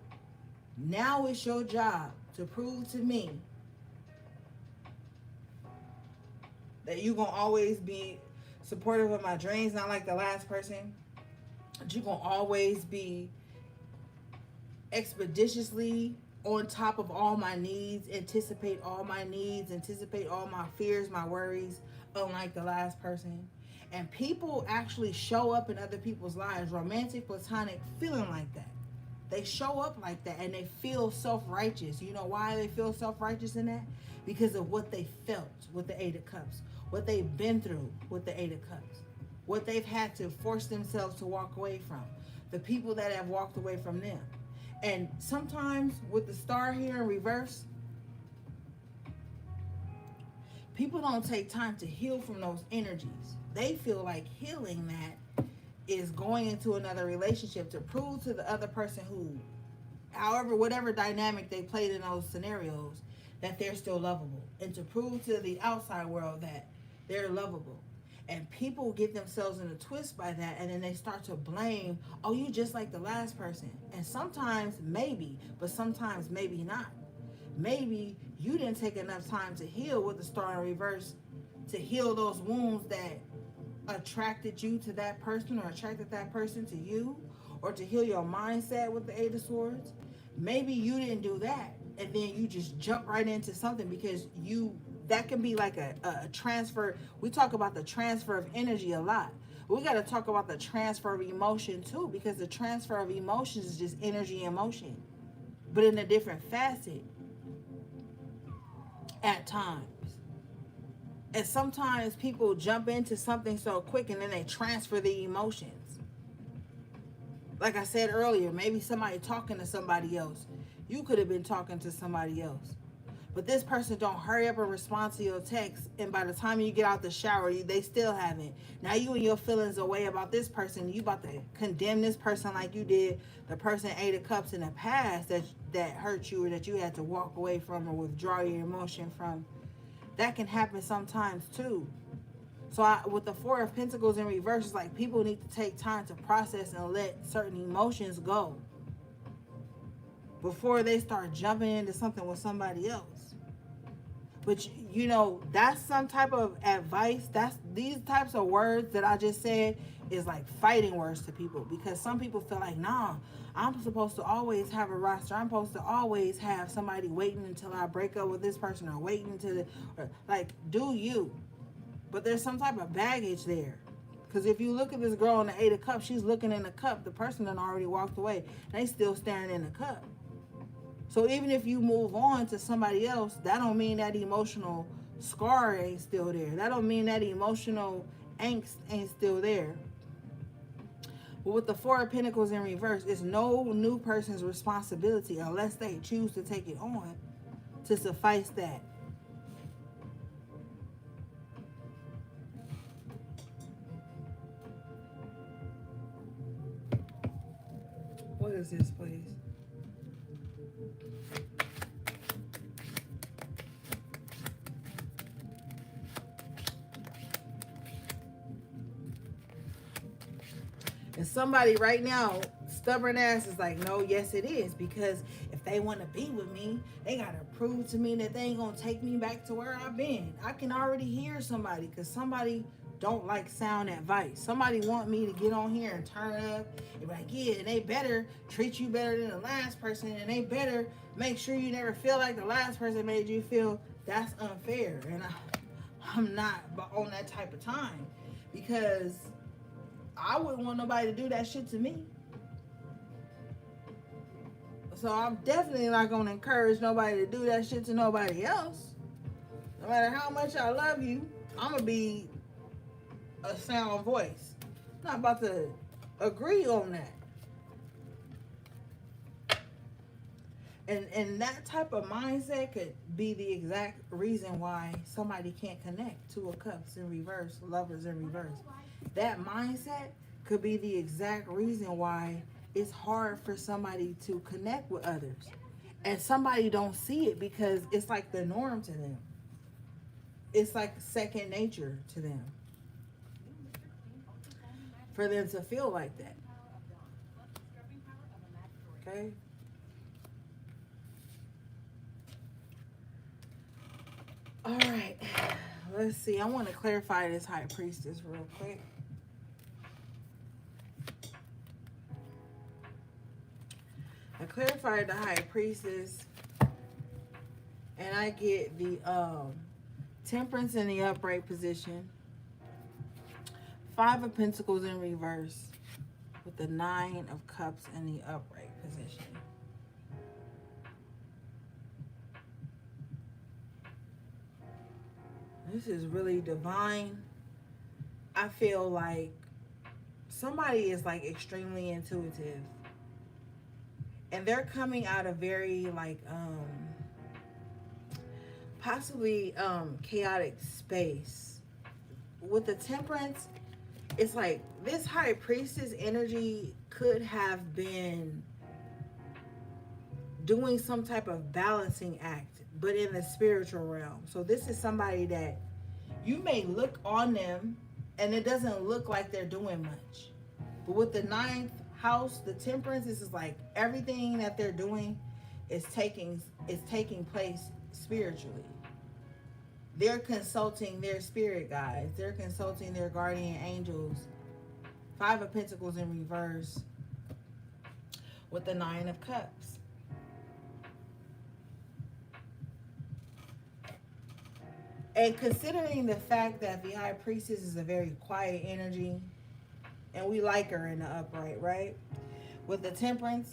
Now it's your job to prove to me that you're going to always be supportive of my dreams, not like the last person. That you're going to always be expeditiously on top of all my needs, anticipate all my needs, anticipate all my fears, my worries, unlike the last person. And people actually show up in other people's lives, romantic, platonic, feeling like that. They show up like that and they feel self-righteous. You know why they feel self-righteous in that? Because of what they felt with the Eight of Cups, what they've been through with the Eight of Cups, what they've had to force themselves to walk away from, the people that have walked away from them. And sometimes with the Star here in reverse, people don't take time to heal from those energies. They feel like healing that is going into another relationship to prove to the other person who, however, whatever dynamic they played in those scenarios, that they're still lovable, and to prove to the outside world that they're lovable. And people get themselves in a twist by that, and then they start to blame, oh, you just like the last person. And sometimes maybe, but sometimes maybe not. Maybe you didn't take enough time to heal with the star in reverse, to heal those wounds that attracted you to that person, or attracted that person to you, or to heal your mindset with the Eight of Swords. Maybe you didn't do that, and then you just jump right into something because you, that can be like a transfer. We talk about the transfer of energy a lot. We got to talk about the transfer of emotion too, because the transfer of emotions is just energy and motion, but in a different facet at times. And sometimes people jump into something so quick and then they transfer the emotions. Like I said earlier, maybe somebody talking to somebody else. You could have been talking to somebody else. But this person don't hurry up and respond to your text, and by the time you get out the shower, they still haven't. Now you and your feelings away about this person. You about to condemn this person like you did the person Eight of Cups in the past that hurt you, or that you had to walk away from or withdraw your emotion from. That can happen sometimes too. So with the Four of Pentacles in reverse, it's like people need to take time to process and let certain emotions go before they start jumping into something with somebody else. But you know, that's some type of advice. That's these types of words that I just said is like fighting words to people, because some people feel like, nah, I'm supposed to always have a roster. I'm supposed to always have somebody waiting until I break up with this person, or waiting until like, do you? But there's some type of baggage there. Because if you look at this girl in the Eight of Cups, she's looking in the cup. The person done already walked away. They still staring in the cup. So even if you move on to somebody else, that don't mean that emotional scar ain't still there. That don't mean that emotional angst ain't still there. But with the Four of Pentacles in reverse, it's no new person's responsibility, unless they choose to take it on, to suffice that. What is this, please? And somebody right now, stubborn ass, is like, no, yes it is. Because if they want to be with me, they got to prove to me that they ain't going to take me back to where I've been. I can already hear somebody, because somebody don't like sound advice. Somebody want me to get on here and turn up and be like, yeah, and they better treat you better than the last person, and they better make sure you never feel like the last person made you feel. That's unfair. And I'm not on that type of time, because I wouldn't want nobody to do that shit to me. So I'm definitely not going to encourage nobody to do that shit to nobody else. No matter how much I love you, I'm going to be a sound voice. I'm not about to agree on that. And that type of mindset could be the exact reason why somebody can't connect. Two of Cups in reverse, Lovers in reverse. That mindset could be the exact reason why it's hard for somebody to connect with others. And somebody don't see it because it's like the norm to them. It's like second nature to them. For them to feel like that. Okay? All right. Let's see. I want to clarify this High Priestess real quick. I clarified the High Priestess, and I get the Temperance in the upright position, Five of Pentacles in reverse, with the Nine of Cups in the upright position. This is really divine. I feel like somebody is like extremely intuitive, and they're coming out of very like possibly chaotic space. With the Temperance, it's like this high priestess energy could have been doing some type of balancing act, but in the spiritual realm. So this is somebody that you may look on them and it doesn't look like they're doing much. But with the ninth house, the temperance, this is like everything that they're doing is taking place spiritually. They're consulting their spirit guides. They're consulting their guardian angels. Five of Pentacles in reverse with the Nine of Cups. And considering the fact that the High Priestess is a very quiet energy, and we like her in the upright, right? With the Temperance,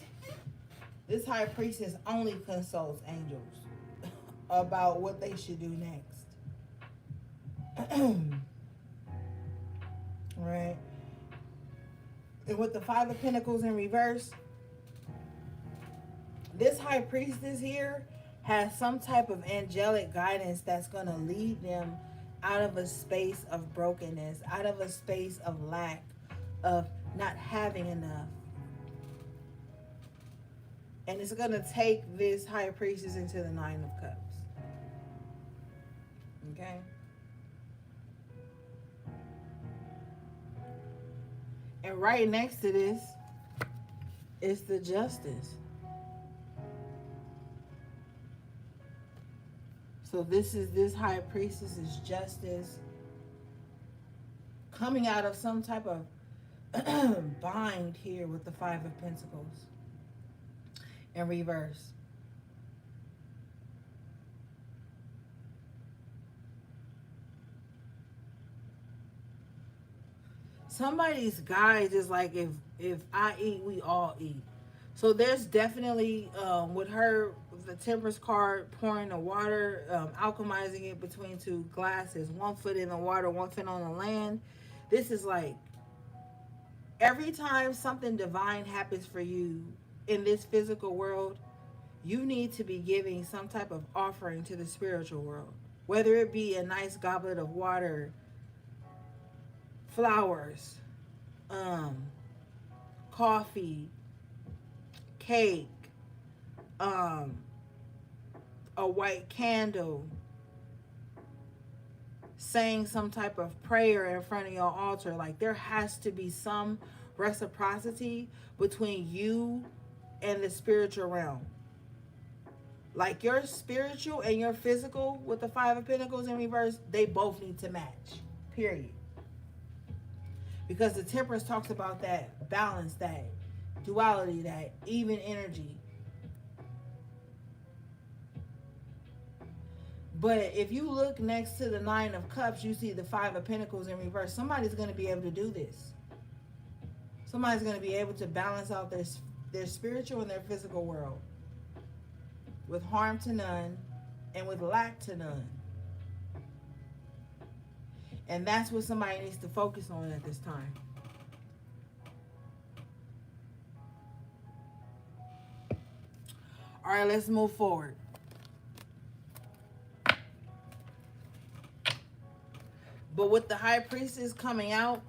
this High Priestess only consults angels about what they should do next. Right? And with the Five of Pentacles in reverse, this High Priestess here has some type of angelic guidance that's going to lead them out of a space of brokenness, out of a space of lack, of not having enough. And it's going to take this High Priestess into the Nine of Cups. Okay? And right next to this is the Justice. So this High Priestess's justice coming out of some type of bind here with the Five of Pentacles in reverse. Somebody's guide is like, if I eat, we all eat. So there's definitely with her, the Temperance card, pouring the water, alchemizing it between two glasses, 1 foot in the water, 1 foot on the land. This is like every time something divine happens for you in this physical world, you need to be giving some type of offering to the spiritual world, whether it be a nice goblet of water, flowers, coffee, cake, a white candle, saying some type of prayer in front of your altar. Like, there has to be some reciprocity between you and the spiritual realm. Like, your spiritual and your physical with the Five of Pentacles in reverse, they both need to match, period. Because the Temperance talks about that balance, that duality, that even energy. But if you look next to the Nine of Cups, you see the Five of Pentacles in reverse. Somebody's going to be able to do this. Somebody's going to be able to balance out their spiritual and their physical world with harm to none and with lack to none. And that's what somebody needs to focus on at this time. All right, let's move forward. But with the High Priestess coming out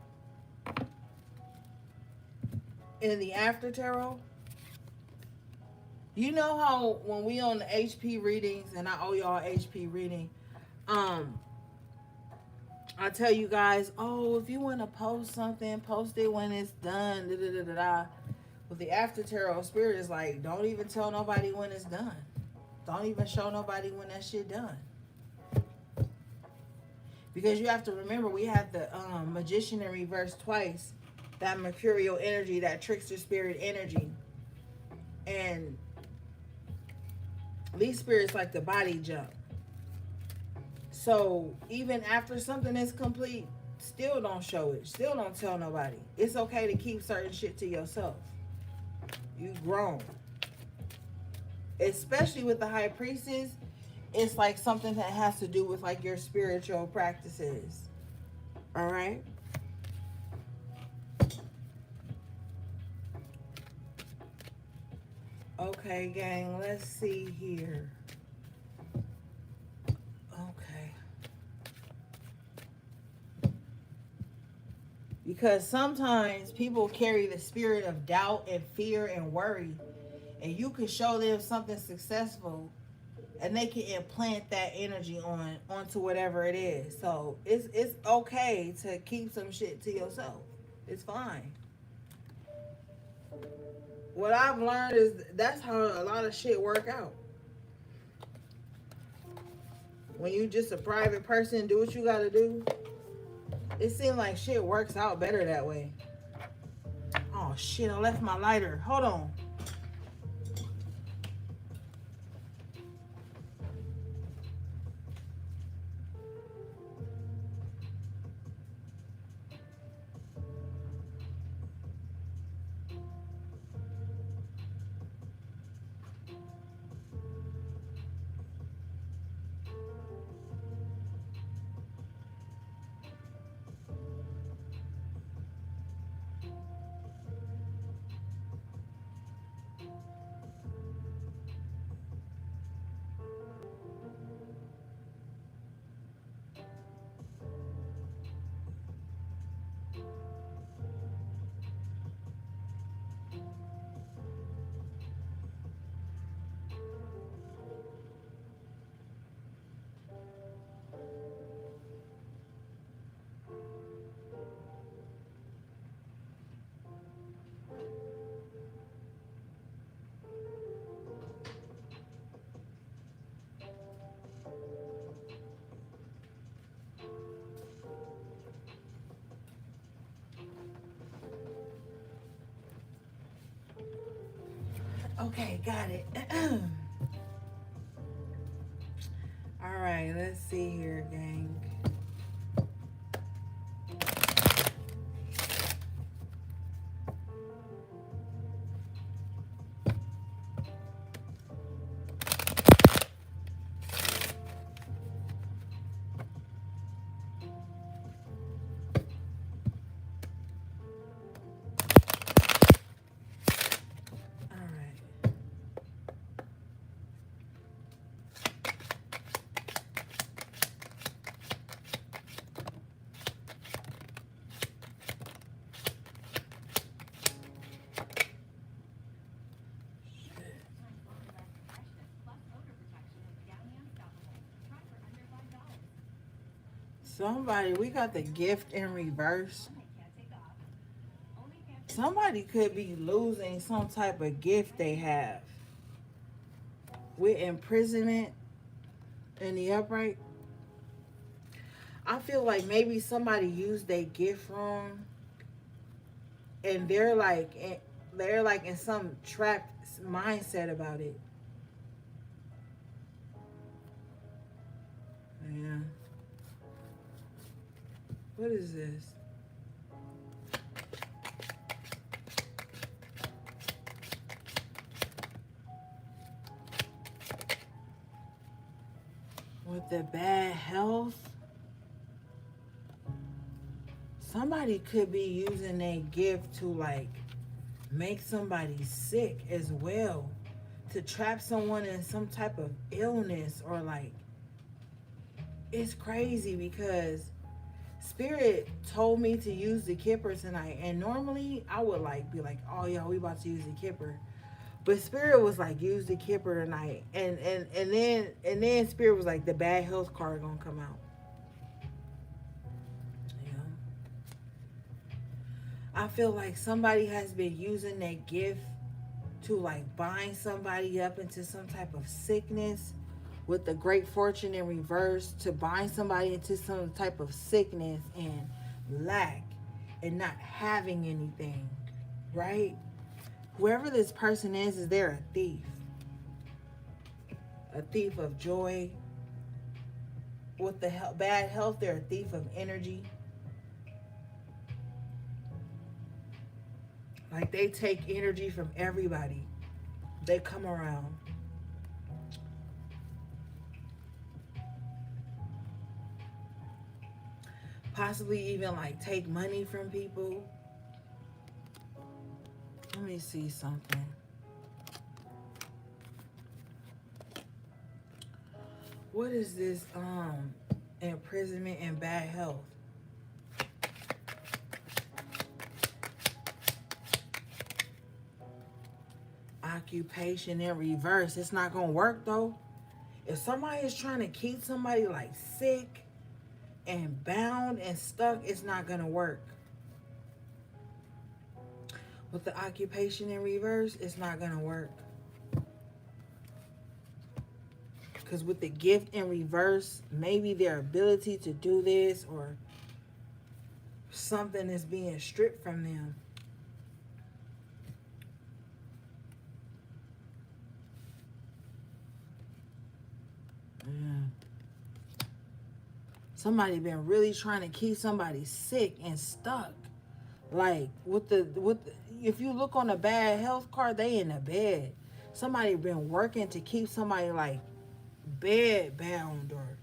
in the After Tarot, you know how when we on the HP readings, and I owe y'all HP reading, I tell you guys, oh, if you want to post something, post it when it's done. Da, da, da, da, da. With the After Tarot, Spirit is like, don't even tell nobody when it's done. Don't even show nobody when that shit done. Because you have to remember, we had the Magician in reverse twice. That mercurial energy, that trickster spirit energy. And these spirits like the body jump. So even after something is complete, still don't show it. Still don't tell nobody. It's okay to keep certain shit to yourself. You've grown. Especially with the High Priestess, it's like something that has to do with like your spiritual practices. All right? Okay, gang, let's see here. Okay. Because sometimes people carry the spirit of doubt and fear and worry, and you can show them something successful, and they can implant that energy onto whatever it is. So it's okay to keep some shit to yourself. It's fine. What I've learned is that's how a lot of shit work out. When you just a private person, do what you gotta do. It seems like shit works out better that way. Oh shit! I left my lighter. Hold on. Okay, got it. All right, let's see here, gang. All right. Somebody, we got the gift in reverse. Somebody could be losing some type of gift they have with imprisonment in the upright. I feel like maybe somebody used their gift wrong, and they're like in some trapped mindset about it. Yeah. What is this? With the bad health, somebody could be using their gift to like make somebody sick as well, to trap someone in some type of illness, or like, it's crazy because Spirit told me to use the kipper tonight, and normally I would like be like, oh yeah, we about to use the kipper. But Spirit was like, use the kipper tonight, and then Spirit was like, the bad health card gonna come out. You know, I feel like somebody has been using their gift to like bind somebody up into some type of sickness, with the great fortune in reverse, to bind somebody into some type of sickness and lack and not having anything, right? Whoever this person is they're a thief of joy. With the bad health, they're a thief of energy. Like, they take energy from everybody they come around. Possibly even like take money from people. Let me see something. What is this imprisonment and bad health? occupation in reverse. It's not gonna work though. If somebody is trying to keep somebody like sick and bound and stuck, it's not gonna work. With the occupation in reverse, it's not gonna work. Because with the gift in reverse, maybe their ability to do this or something is being stripped from them. Somebody been really trying to keep somebody sick and stuck. Like if you look on a bad health card, they in the bed. Somebody been working to keep somebody like bed bound or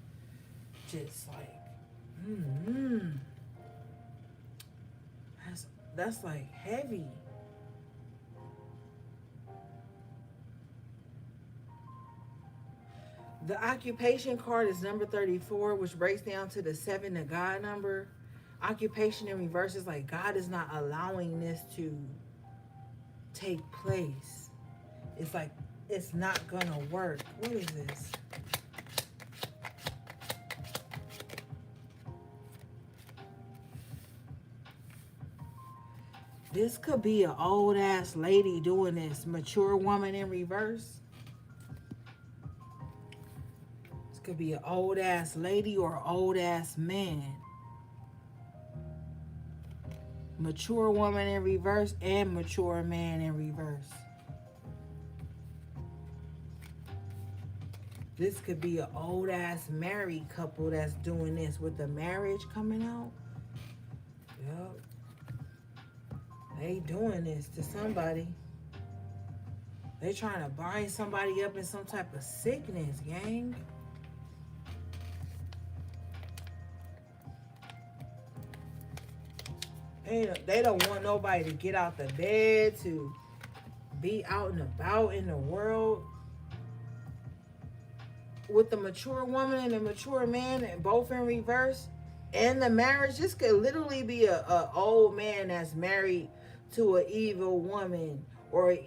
just like that's like heavy. The occupation card is number 34, which breaks down to the 7 to God number. Occupation in reverse is like God is not allowing this to take place. It's like it's not gonna work. What is this? This could be an old ass lady doing this. Mature woman in reverse. This could be an old ass lady or old ass man. Mature woman in reverse and mature man in reverse. This could be an old ass married couple that's doing this with the marriage coming out. Yup. They doing this to somebody. They trying to bind somebody up in some type of sickness, gang. They don't want nobody to get out the bed, to be out and about in the world. With the mature woman and the mature man, and both in reverse, and the marriage, this could literally be a old man that's married to an evil woman, or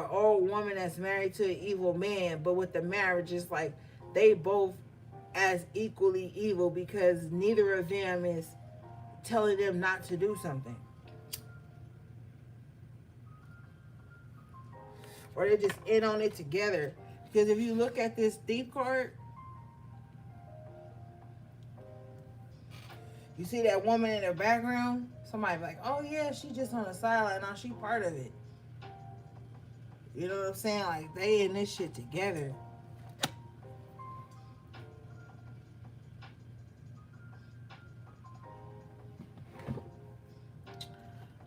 old woman that's married to an evil man. But with the marriage, it's like they both as equally evil because neither of them is telling them not to do something. Or they just in on it together. Because if you look at this thief card, you see that woman in the background? Somebody be like, oh yeah, she just on the sideline. Now she part of it. You know what I'm saying? Like they in this shit together.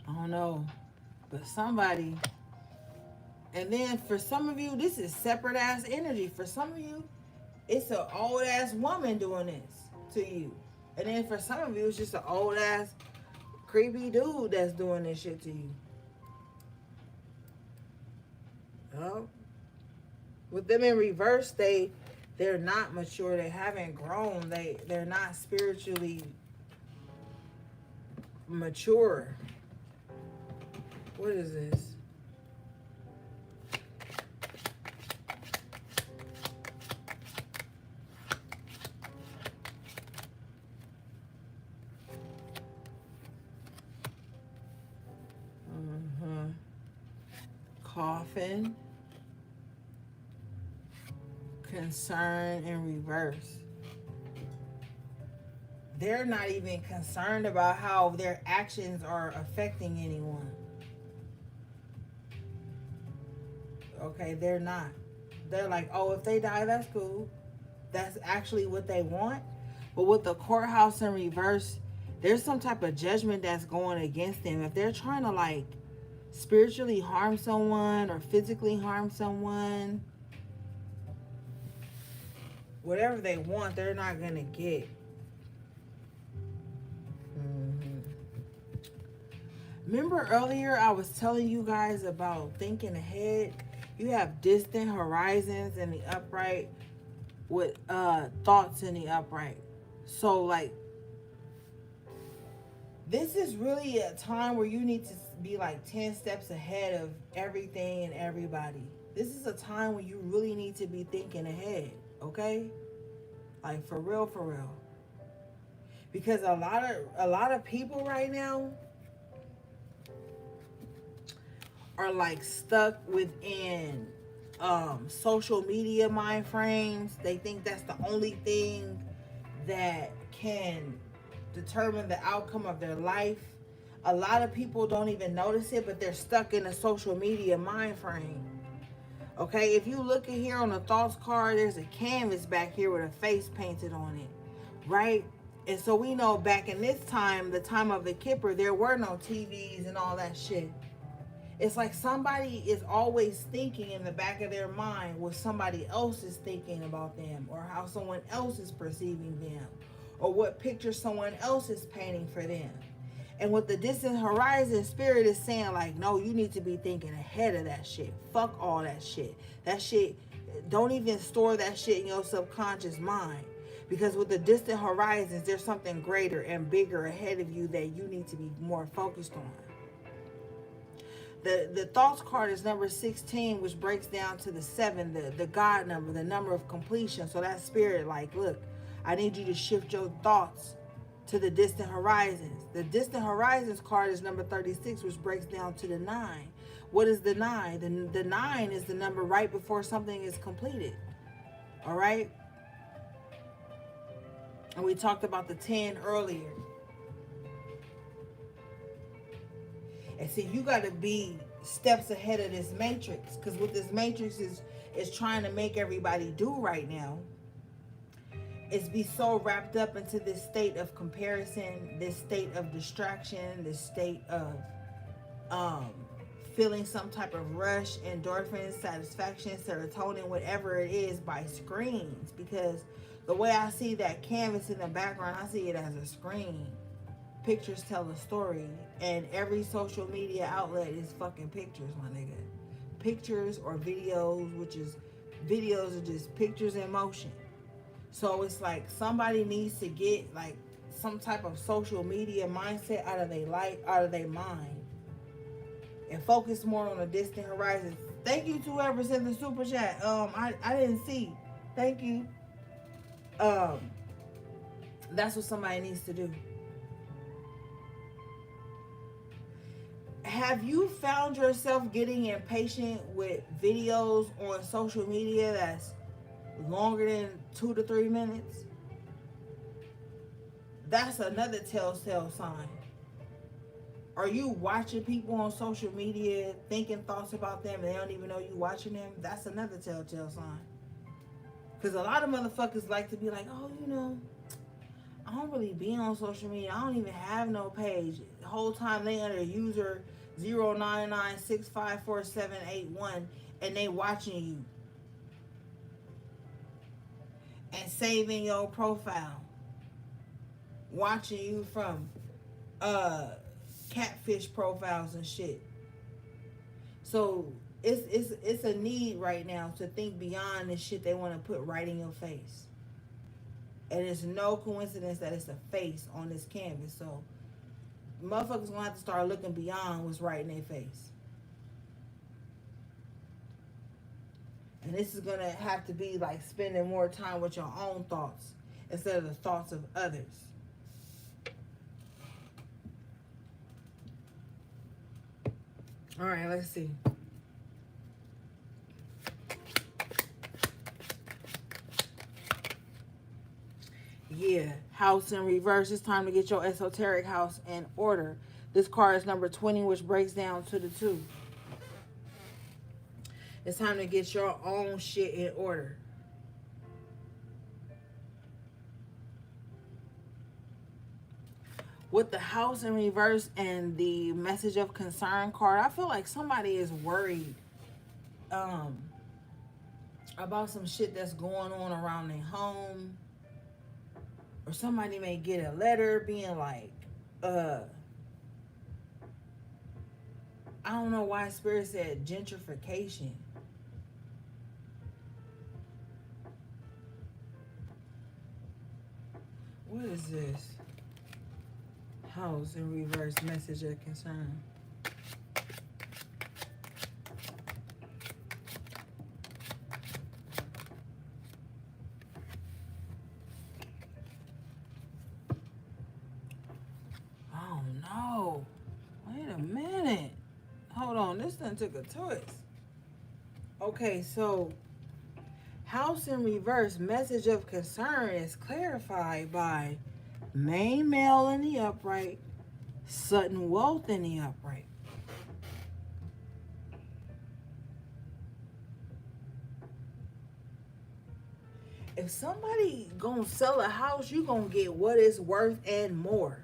I don't know. But somebody. And then for some of you, this is separate ass energy. For some of you, it's an old ass woman doing this to you. And then for some of you, it's just an old ass creepy dude that's doing this shit to you. Oh. With them in reverse, they're not mature. They haven't grown. They're not spiritually mature. What is this? Coffin. Concern in reverse. They're not even concerned about how their actions are affecting anyone. Okay, they're not. They're like, oh, if they die, that's cool. That's actually what they want. But with the courthouse in reverse, there's some type of judgment that's going against them. If they're trying to like spiritually harm someone or physically harm someone, whatever they want, they're not going to get. Remember earlier I was telling you guys about thinking ahead? You have distant horizons in the upright with thoughts in the upright. So like this is really a time where you need to be like 10 steps ahead of everything and everybody. This is a time when you really need to be thinking ahead, okay? Like for real, for real. Because a lot of people right now are like stuck within social media mind frames. They think that's the only thing that can determine the outcome of their life. A lot of people don't even notice it, but they're stuck in a social media mind frame. Okay, if you look at here on the thoughts card, there's a canvas back here with a face painted on it, right? And so we know back in this time, the time of the Kipper, there were no TVs and all that shit. It's like somebody is always thinking in the back of their mind what somebody else is thinking about them, or how someone else is perceiving them, or what picture someone else is painting for them. And what the distant horizon spirit is saying, like, no, you need to be thinking ahead of that shit. Fuck all that shit. That shit, don't even store that shit in your subconscious mind. Because with the distant horizons, there's something greater and bigger ahead of you that you need to be more focused on. The thoughts card is number 16, which breaks down to the 7, the God number, the number of completion. So that spirit, like, look, I need you to shift your thoughts to the distant horizons. The distant horizons card is number 36, which breaks down to the 9. What is the 9? The 9 is the number right before something is completed. All right? And we talked about the 10 earlier. And see, you got to be steps ahead of this matrix, because what this matrix is trying to make everybody do right now is be so wrapped up into this state of comparison, this state of distraction, this state of feeling some type of rush, endorphins, satisfaction, serotonin, whatever it is, by screens. Because the way I see that canvas in the background, I see it as a screen. Pictures tell a story, and every social media outlet is fucking pictures, my nigga. Pictures or videos, which is videos are just pictures in motion. So it's like somebody needs to get like some type of social media mindset out of their life, out of their mind, and focus more on the distant horizon. Thank you to whoever sent the super chat. I didn't see. Thank you. That's what somebody needs to do. Have you found yourself getting impatient with videos on social media that's longer than 2 to 3 minutes? That's another telltale sign. Are you watching people on social media, thinking thoughts about them, and they don't even know you watching them? That's another telltale sign. Because a lot of motherfuckers like to be like, oh, I don't really be on social media. I don't even have no page. The whole time they under user 099654781, and they watching you and saving your profile, watching you from catfish profiles and shit. So it's a need right now to think beyond the shit they want to put right in your face. And it's no coincidence that it's a face on this canvas. So motherfuckers gonna have to start looking beyond what's right in their face. And this is gonna have to be like spending more time with your own thoughts instead of the thoughts of others. All right, let's see. Yeah, house in reverse. It's time to get your esoteric house in order. This card is number 20, which breaks down to the 2. It's time to get your own shit in order. With the house in reverse and the message of concern card, I feel like somebody is worried about some shit that's going on around their home. Or somebody may get a letter being like, I don't know why Spirit said gentrification. What is this? House in reverse, message of concern. no. Wait a minute. Hold on. This thing took a twist. Okay, so house in reverse, message of concern is clarified by main male in the upright, sudden wealth in the upright. If somebody gonna sell a house, you gonna get what it's worth and more.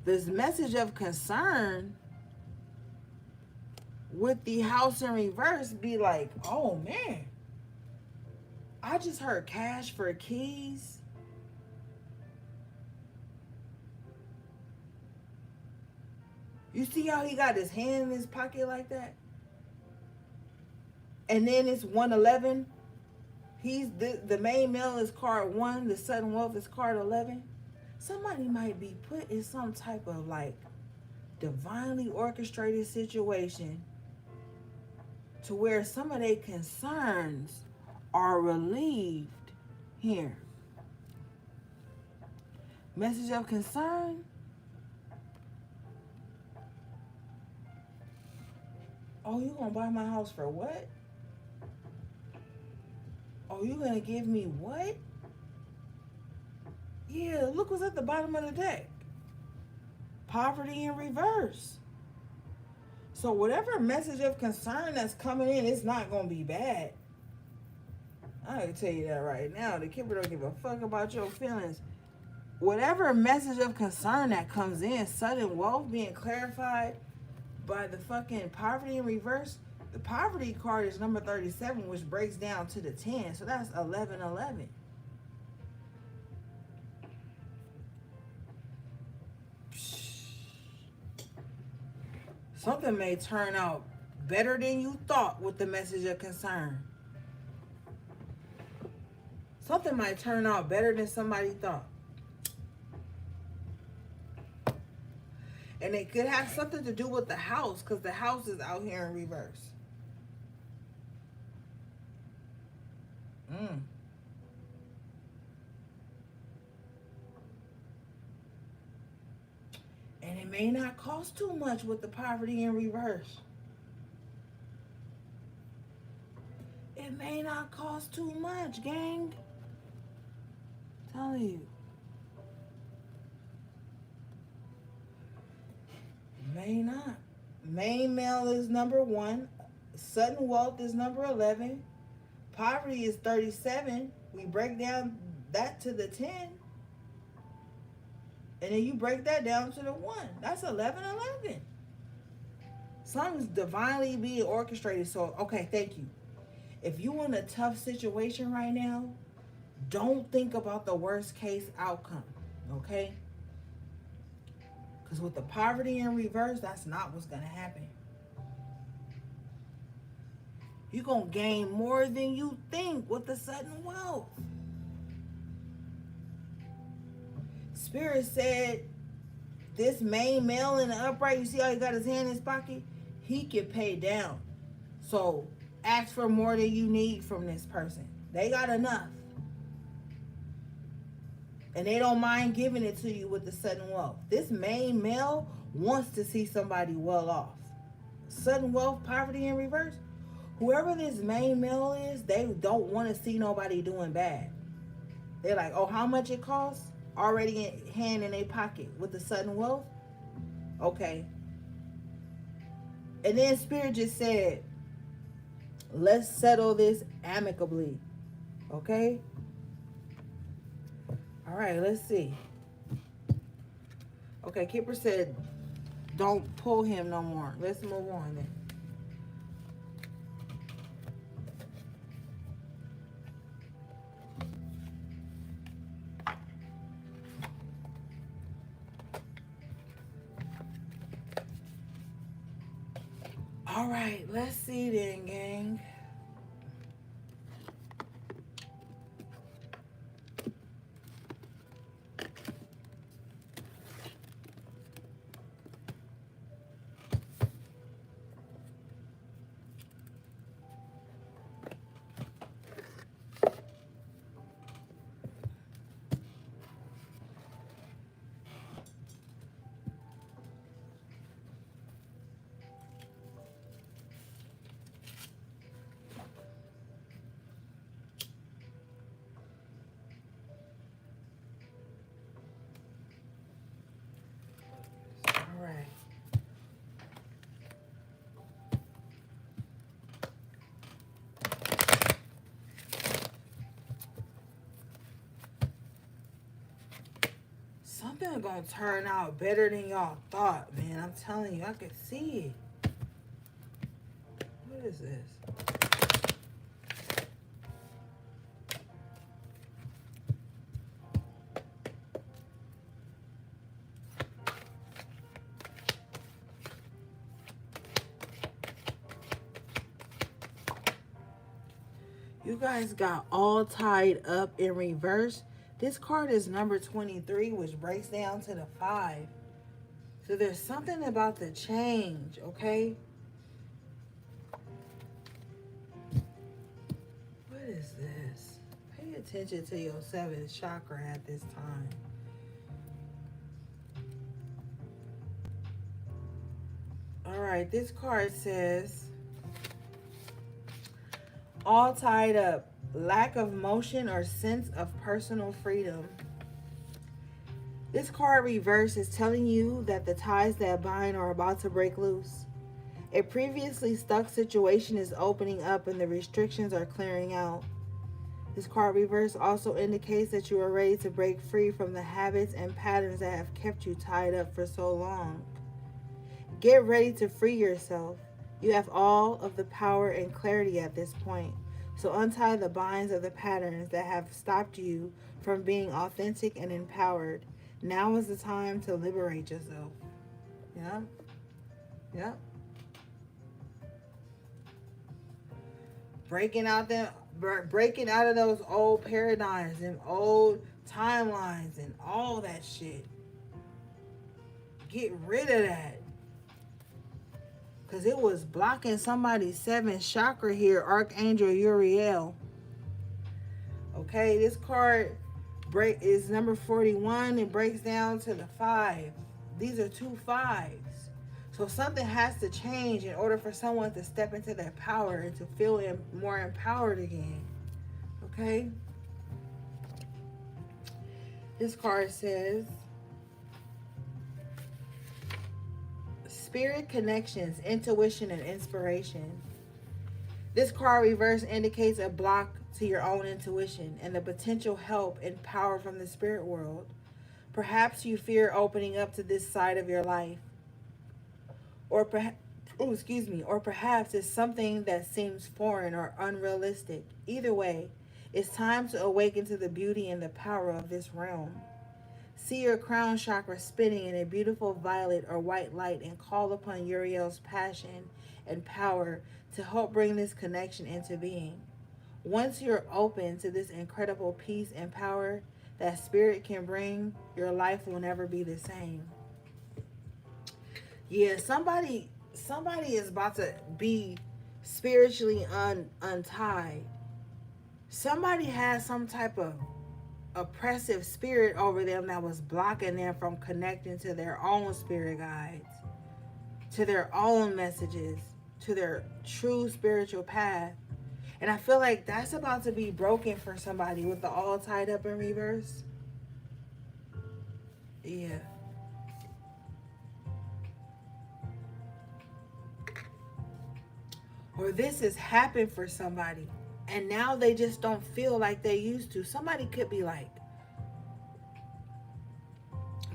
This message of concern with the house in reverse be like, oh man, I just heard cash for keys. You see how he got his hand in his pocket like that? And then it's 111. He's the main male is card 1, the sudden wealth is card 11. Somebody might be put in some type of like divinely orchestrated situation to where some of their concerns are relieved here. Message of concern. Oh, you gonna buy my house for what? Oh, you gonna give me what? Yeah, look what's at the bottom of the deck. Poverty in reverse. So whatever message of concern that's coming in, it's not gonna be bad. I can tell you that right now. The Kipper don't give a fuck about your feelings. Whatever message of concern that comes in, sudden wealth being clarified by the fucking poverty in reverse. The poverty card is number 37, which breaks down to the 10. So that's 1111. Something may turn out better than you thought with the message of concern. Something might turn out better than somebody thought. And it could have something to do with the house, because the house is out here in reverse. And it may not cost too much with the poverty in reverse. It may not cost too much, gang. I'm telling you. May not. Main male is number 1. Sudden wealth is number 11. Poverty is 37. We break down that to the 10. And then you break that down to the 1. That's 1111. Something's divinely being orchestrated. So, okay, thank you. If you're in a tough situation right now, don't think about the worst case outcome, okay? Because with the poverty in reverse, that's not what's going to happen. You're going to gain more than you think with the sudden wealth. Spirit said, this main male in the upright, you see how he got his hand in his pocket? He can pay down. So ask for more than you need from this person. They got enough. And they don't mind giving it to you with the sudden wealth. This main male wants to see somebody well off. Sudden wealth, poverty in reverse. Whoever this main male is, they don't want to see nobody doing bad. They're like, oh, how much it costs? Already in hand in their pocket with the sudden wealth. Okay. And then Spirit just said, let's settle this amicably. Okay? All right, let's see. Okay, Kipper said, don't pull him no more. Let's move on then. All right, let's see then, gang. something gonna turn out better than y'all thought, man. I'm telling you, I can see it. What is this? You guys got all tied up in reverse. This card is number 23, which breaks down to the 5. So there's something about the change, okay? What is this? Pay attention to your 7th chakra at this time. All right, this card says, all tied up, lack of motion or sense of personal freedom. This card reverse is telling you that the ties that bind are about to break loose. A previously stuck situation is opening up and the restrictions are clearing out. This card reverse also indicates that you are ready to break free from the habits and patterns that have kept you tied up for so long. Get ready to free yourself. You have all of the power and clarity at this point. So untie the binds of the patterns that have stopped you from being authentic and empowered. Now is the time to liberate yourself. Yeah. Yeah. Breaking out of those old paradigms and old timelines and all that shit. Get rid of that. Because it was blocking somebody's 7th chakra here, Archangel Uriel. Okay, this card is number 41. It breaks down to the 5. These are 2 5s. So something has to change in order for someone to step into their power and to feel more empowered again. Okay? This card says, spirit connections, intuition, and inspiration. This card reverse indicates a block to your own intuition and the potential help and power from the spirit world. Perhaps you fear opening up to this side of your life. Or perhaps it's something that seems foreign or unrealistic. Either way, it's time to awaken to the beauty and the power of this realm. See your crown chakra spinning in a beautiful violet or white light and call upon Uriel's passion and power to help bring this connection into being. Once you're open to this incredible peace and power that spirit can bring, your life will never be the same. Yeah, somebody is about to be spiritually untied. Somebody has some type of oppressive spirit over them that was blocking them from connecting to their own spirit guides, to their own messages, to their true spiritual path. And I feel like that's about to be broken for somebody with the all tied up in reverse. Yeah. Or this has happened for somebody and now they just don't feel like they used to. Somebody could be like,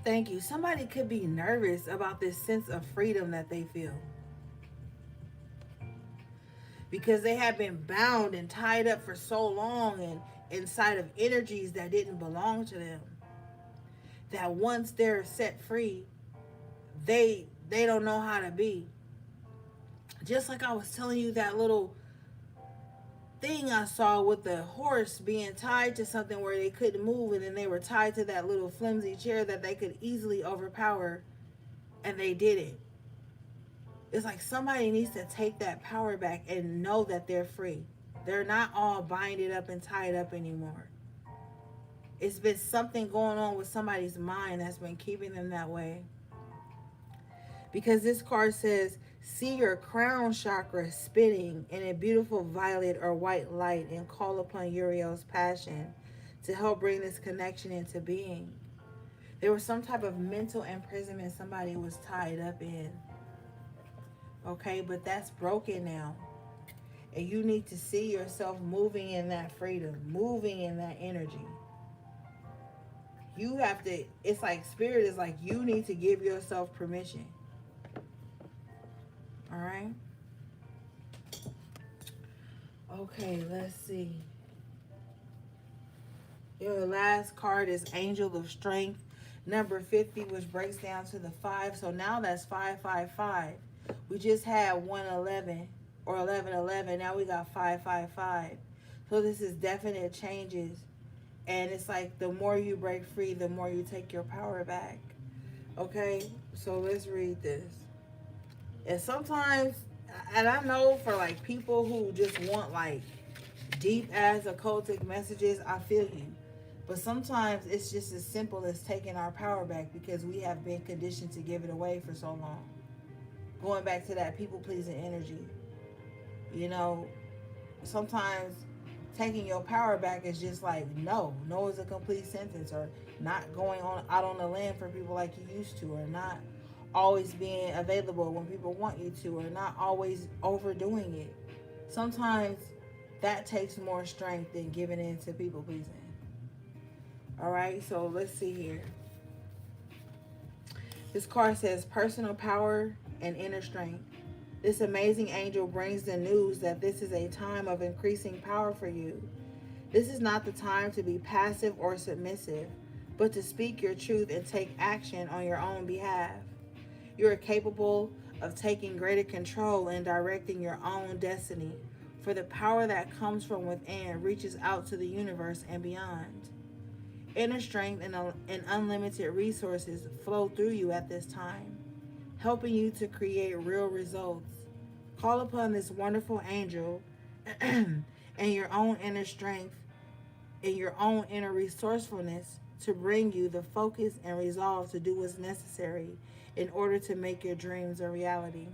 thank you. Somebody could be nervous about this sense of freedom that they feel. Because they have been bound and tied up for so long and inside of energies that didn't belong to them. That once they're set free, they don't know how to be. Just like I was telling you that little thing I saw with the horse being tied to something where they couldn't move, and then they were tied to that little flimsy chair that they could easily overpower, and they didn't. It's like somebody needs to take that power back and know that they're free. They're not all binded up and tied up anymore. It's been something going on with somebody's mind that's been keeping them that way. Because this card says, see your crown chakra spinning in a beautiful violet or white light and call upon Uriel's passion to help bring this connection into being. There was some type of mental imprisonment somebody was tied up in. Okay, but that's broken now. And you need to see yourself moving in that freedom, moving in that energy. You have to, it's like spirit is like, you need to give yourself permission. All right. Okay, let's see. Your last card is Angel of Strength, number 50, which breaks down to the 5. So now that's 555. We just had 111 or 1111. Now we got 555. So this is definite changes. And it's like the more you break free, the more you take your power back. Okay? So let's read this. And sometimes, and I know for like people who just want like deep as occultic messages, I feel you. But sometimes it's just as simple as taking our power back because we have been conditioned to give it away for so long. Going back to that people pleasing energy. You know, sometimes taking your power back is just like no. No is a complete sentence, or not going on out on the land for people like you used to, or not always being available when people want you to, or not always overdoing it. Sometimes that takes more strength than giving in to people pleasing. All right, so let's see here. This card says personal power and inner strength. This amazing angel brings the news that this is a time of increasing power for you. This is not the time to be passive or submissive, but to speak your truth and take action on your own behalf. You are capable of taking greater control and directing your own destiny, for the power that comes from within reaches out to the universe and beyond. Inner strength and unlimited resources flow through you at this time, helping you to create real results. Call upon this wonderful angel and your own inner strength and your own inner resourcefulness to bring you the focus and resolve to do what's necessary in order to make your dreams a reality.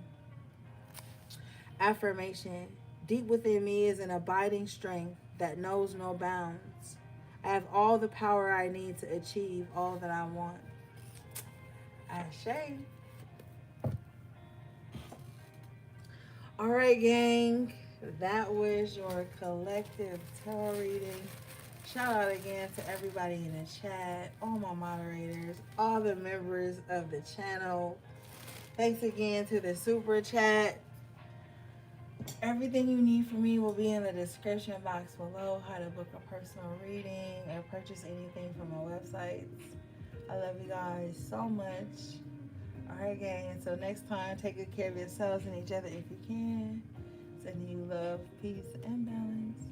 Affirmation. Deep within me is an abiding strength that knows no bounds. I have all the power I need to achieve all that I want. Ashe. All right, gang. That was your collective tarot reading. Shout out again to everybody in the chat, all my moderators, all the members of the channel. Thanks again to the super chat. Everything you need from me will be in the description box below. How to book a personal reading or purchase anything from my websites. I love you guys so much. Alright, gang. Until next time, take good care of yourselves and each other if you can. Sending you love, peace, and balance.